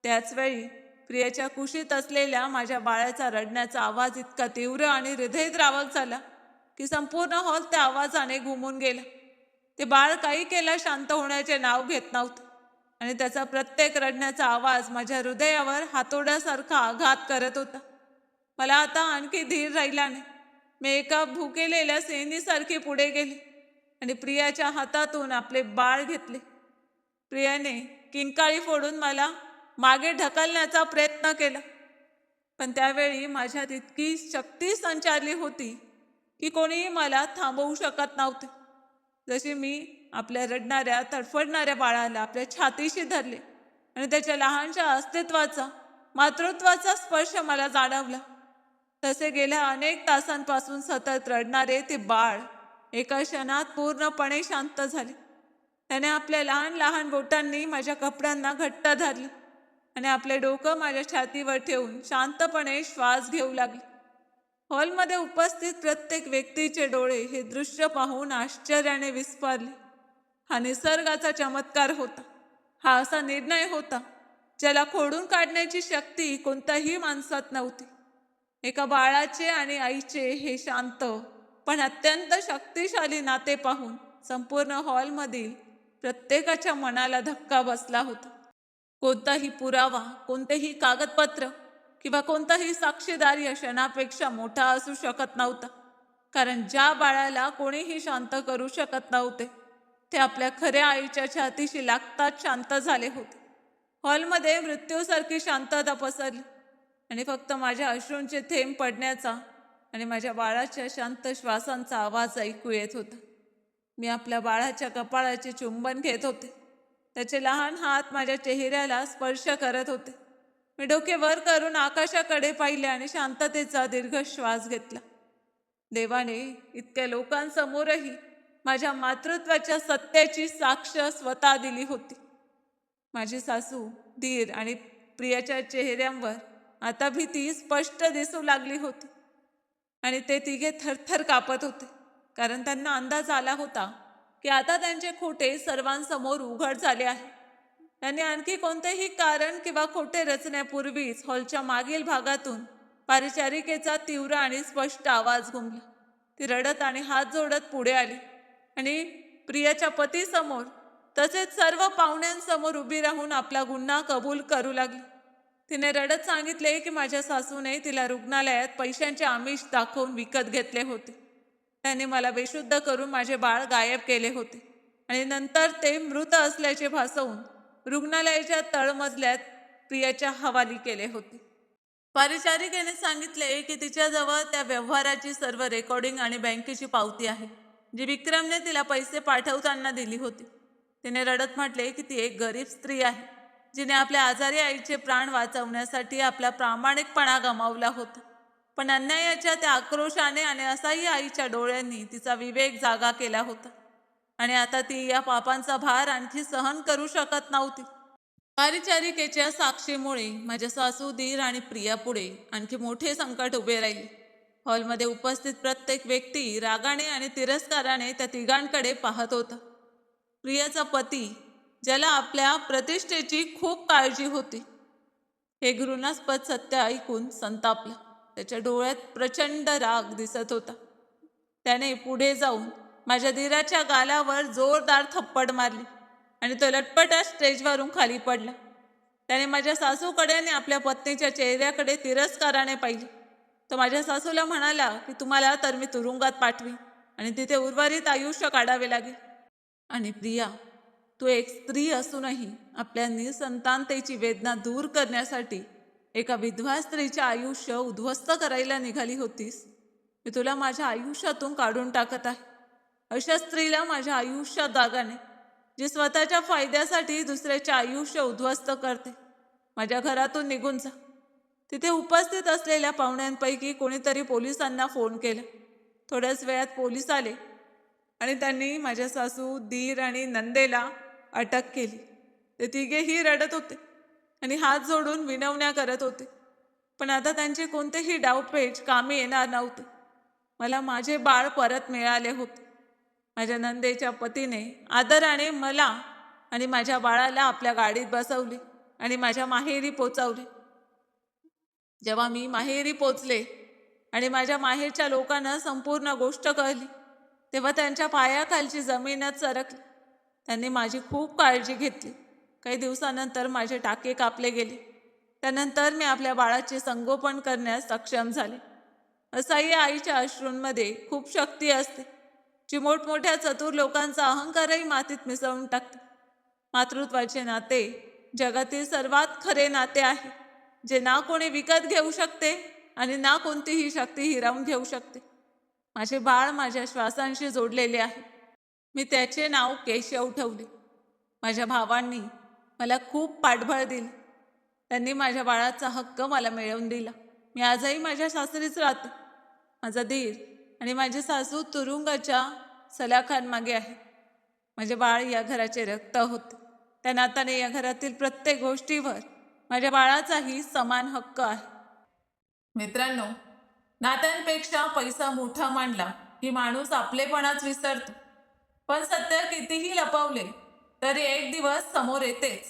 त्याचवेळी प्रियाच्या कुशीत असलेल्या माझ्या बाळाचा रडण्याचा आवाज इतका तीव्र आणि हृदयद्रावक झाला की संपूर्ण हॉल त्या आवाजाने घुमून गेला. ते बाळ काही केला शांत होण्याचे नाव घेत नव्हतं आणि त्याचा प्रत्येक रडण्याचा आवाज माझ्या हृदयावर हातोड्यासारखा आघात करत होता. मला आता आणखी धीर राहिला नाही. मी एका भुकेलेल्या सेनीसारखी पुढे गेले आणि प्रियाच्या हातातून आपले बाळ घेतले. प्रियाने किंकाळी फोडून मला मागे ढकलण्याचा प्रयत्न केला, पण त्यावेळी माझ्यात इतकी शक्ती संचारली होती की कोणीही मला थांबवू शकत नव्हते. जशी मी आपल्या रडणाऱ्या तडफडणाऱ्या बाळाला आपल्या छातीशी धरले आणि त्याच्या लहानशा अस्तित्वाचा, मातृत्वाचा स्पर्श मला जाणवला, तसे गेल्या अनेक तासांपासून सतत रडणारे ते बाळ एका क्षणात पूर्णपणे शांत झाले. त्याने आपल्या लहान लहान बोटांनी माझ्या कपड्यांना घट्ट धरले आणि आपले डोकं माझ्या छातीवर ठेवून शांतपणे श्वास घेऊ लागले. हॉलमध्ये उपस्थित प्रत्येक व्यक्तीचे डोळे हे दृश्य पाहून आश्चर्याने विस्फारले. हा निसर्गाचा चमत्कार होता. हा असा निर्णय होता ज्याला खोडून काढण्याची शक्ती कोणत्याही माणसात नव्हती. एका बाळाचे आणि आईचे हे शांत पण अत्यंत शक्तिशाली नाते पाहून संपूर्ण हॉलमधील प्रत्येकाच्या मनाला धक्का बसला होता. कोणताही पुरावा, कोणतेही कागदपत्र किंवा कोणताही साक्षीदार या क्षणापेक्षा मोठा असू शकत नव्हता. कारण ज्या बाळाला कोणीही शांत करू शकत नव्हते ते आपल्या खऱ्या आईच्या छातीशी लागताच शांत झाले होते. हॉलमध्ये मृत्यूसारखी शांतता पसरली आणि फक्त माझ्या अश्रूंचे थेंब पडण्याचा आणि माझ्या बाळाच्या शांत श्वासांचा आवाज ऐकू येत होता. मी आपल्या बाळाच्या कपाळाचे चुंबन घेत होते. त्याचे लहान हात माझ्या चेहऱ्याला स्पर्श करत होते. मी डोके वर करून आकाशाकडे पाहिले आणि शांततेचा दीर्घ श्वास घेतला. देवाने इतक्या लोकांसमोरही माझ्या मातृत्वाच्या सत्याची साक्ष स्वतः दिली होती. माझी सासू, धीर आणि प्रियाच्या चेहऱ्यांवर आता भीती स्पष्ट दिसू लागली होती आणि ते तिघे थरथर कापत होते, कारण त्यांना अंदाज आला होता की आता त्यांचे खोटे सर्वांसमोर उघड झाले आहे. त्यांनी आणखी कोणतेही कारण किंवा खोटे रचण्यापूर्वीच हॉलच्या मागील भागातून परिचारिकेचा तीव्र आणि स्पष्ट आवाज घुमला. ती रडत आणि हात जोडत पुढे आली आणि प्रियाच्या पतीसमोर तसेच सर्व पाहुण्यांसमोर उभी राहून आपला गुन्हा कबूल करू लागली. तिने रडत सांगितले की माझ्या सासूने तिला रुग्णालयात पैशांचे आमिष दाखवून विकत घेतले होते. त्याने मला बेशुद्ध करून माझे बाळ गायब केले होते आणि नंतर ते मृत असल्याचे भासवून रुग्णालयाच्या तळमजल्यात प्रियाच्या हवाली केले होते. परिचारिकेने सांगितले की तिच्याजवळ त्या व्यवहाराची सर्व रेकॉर्डिंग आणि बँकेची पावती आहे, जी विक्रमने तिला पैसे पाठवताना दिली होती. तिने रडत म्हटले की ती एक गरीब स्त्री आहे, जिने आपल्या आजारी आईचे प्राण वाचवण्यासाठी आपला प्रामाणिकपणा गमावला होता. पण अन्यायाच्या त्या आक्रोशाने आणि असह्य आईच्या डोळ्यांनी तिचा विवेक जागा केला होता आणि आता ती या पापांचा भार आणखी सहन करू शकत नव्हती. परिचारिकेच्या साक्षीमुळे माझ्या सासू, धीर आणि प्रिया पुढे आणखी मोठे संकट उभे राहिले. हॉलमध्ये उपस्थित प्रत्येक व्यक्ती रागाने आणि तिरस्काराने त्या तिघांकडे पाहत होता. प्रियाचा पती, ज्याला आपल्या प्रतिष्ठेची खूप काळजी होती, हे घृणास्पद सत्य ऐकून संतापला. त्याच्या डोळ्यात प्रचंड राग दिसत होता. त्याने पुढे जाऊन माझ्या धीराच्या गालावर जोरदार थप्पड मारली आणि तो लटपटा स्टेजवरून खाली पडला. त्याने माझ्या सासूकडे आणि आपल्या पत्नीच्या चेहऱ्याकडे तिरस्काराने पाहिले. तो माझ्या सासूला म्हणाला की तुम्हाला तर मी तुरुंगात पाठवी आणि तिथे उर्वरित आयुष्य काढावे लागेल. आणि प्रिया, तू एक स्त्री असूनही आपल्या निसंतानतेची वेदना दूर करण्यासाठी एका विधवा स्त्रीचे आयुष्य उद्ध्वस्त करायला निघाली होतीस. मी तुला माझ्या आयुष्यातून काढून टाकत आहे. अशा स्त्रीला माझ्या आयुष्यात जागा नाही, जी स्वतःच्या फायद्यासाठी दुसऱ्याचे आयुष्य उद्ध्वस्त करते. माझ्या घरातून निघून जा. तिथे उपस्थित असलेल्या पाहुण्यांपैकी कोणीतरी पोलिसांना फोन केला. थोड्याच वेळात पोलीस आले आणि त्यांनी माझ्या सासू, दीर आणि नंदेला अटक केली. ते तिघेही रडत होते आणि हात जोडून विनवण्या करत होते. पण आता त्यांचे कोणतेही डावपेच कामी येणार नव्हते. मला माझे बाळ परत मिळाले होते. माझ्या नंदेच्या पतीने आदराने मला आणि माझ्या बाळाला आपल्या गाडीत बसवले आणि माझ्या माहेरी पोचवले. जेव्हा मी माहेरी पोचले आणि माझ्या माहेरच्या लोकांना संपूर्ण गोष्ट कळली, तेव्हा त्यांच्या पायाखालची जमीनच सरकली. त्यांनी माझी खूप काळजी घेतली. काही दिवसानंतर माझे टाके कापले गेले. त्यानंतर मी आपल्या बाळाचे संगोपन करण्यास सक्षम झाले. असाही आईच्या अश्रूंमध्ये खूप शक्ती असते, जी मोठमोठ्या चतुर लोकांचा अहंकारही मातीत मिसळून टाकते. मातृत्वाचे नाते जगातील सर्वात खरे नाते आहे, जे ना कोणी विकत घेऊ शकते आणि ना कोणतीही शक्ती हिरावून घेऊ शकते. माझे बाळ माझ्या श्वासांशी जोडलेले आहे. मी त्याचे नाव केशव ठेवले. माझ्या भावांनी मला खूप पाठबळ दिले. त्यांनी माझ्या बाळाचा हक्क मला मिळवून दिला. मी आजही माझ्या सासरीच राहते. माझा दीर आणि माझी सासू तुरुंगाच्या सलाखांमागे आहे. माझे बाळ या घराचे रक्त होते. त्या नात्याने या घरातील प्रत्येक गोष्टीवर माझ्या बाळाचाही समान हक्क आहे. मित्रांनो, नात्यांपेक्षा पैसा मोठा मानला की माणूस आपलेपणाच विसरतो. पण सत्य कितीही लपवले तरी एक दिवस समोर येतेच.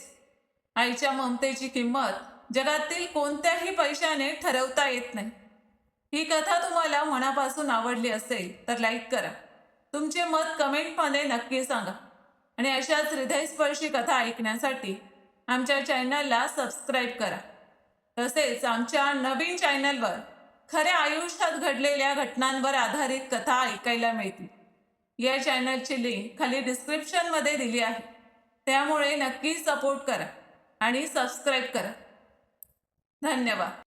आईच्या ममतेची किंमत जगातील कोणत्याही पैशाने ठरवता येत नाही. ही कथा तुम्हाला मनापासून आवडली असेल तर लाईक करा. तुमचे मत कमेंटमध्ये नक्की सांगा. आणि अशाच हृदयस्पर्शी कथा ऐकण्यासाठी आमच्या चॅनलला सबस्क्राईब करा. तसेच आमच्या नवीन चॅनलवर खऱ्या आयुष्यात घडलेल्या घटनांवर आधारित कथा ऐकायला मिळतील. या चॅनलची लिंक खाली डिस्क्रिप्शनमध्ये दिली आहे. त्यामुळे नक्की सपोर्ट करा आणि सबस्क्राईब करा. धन्यवाद.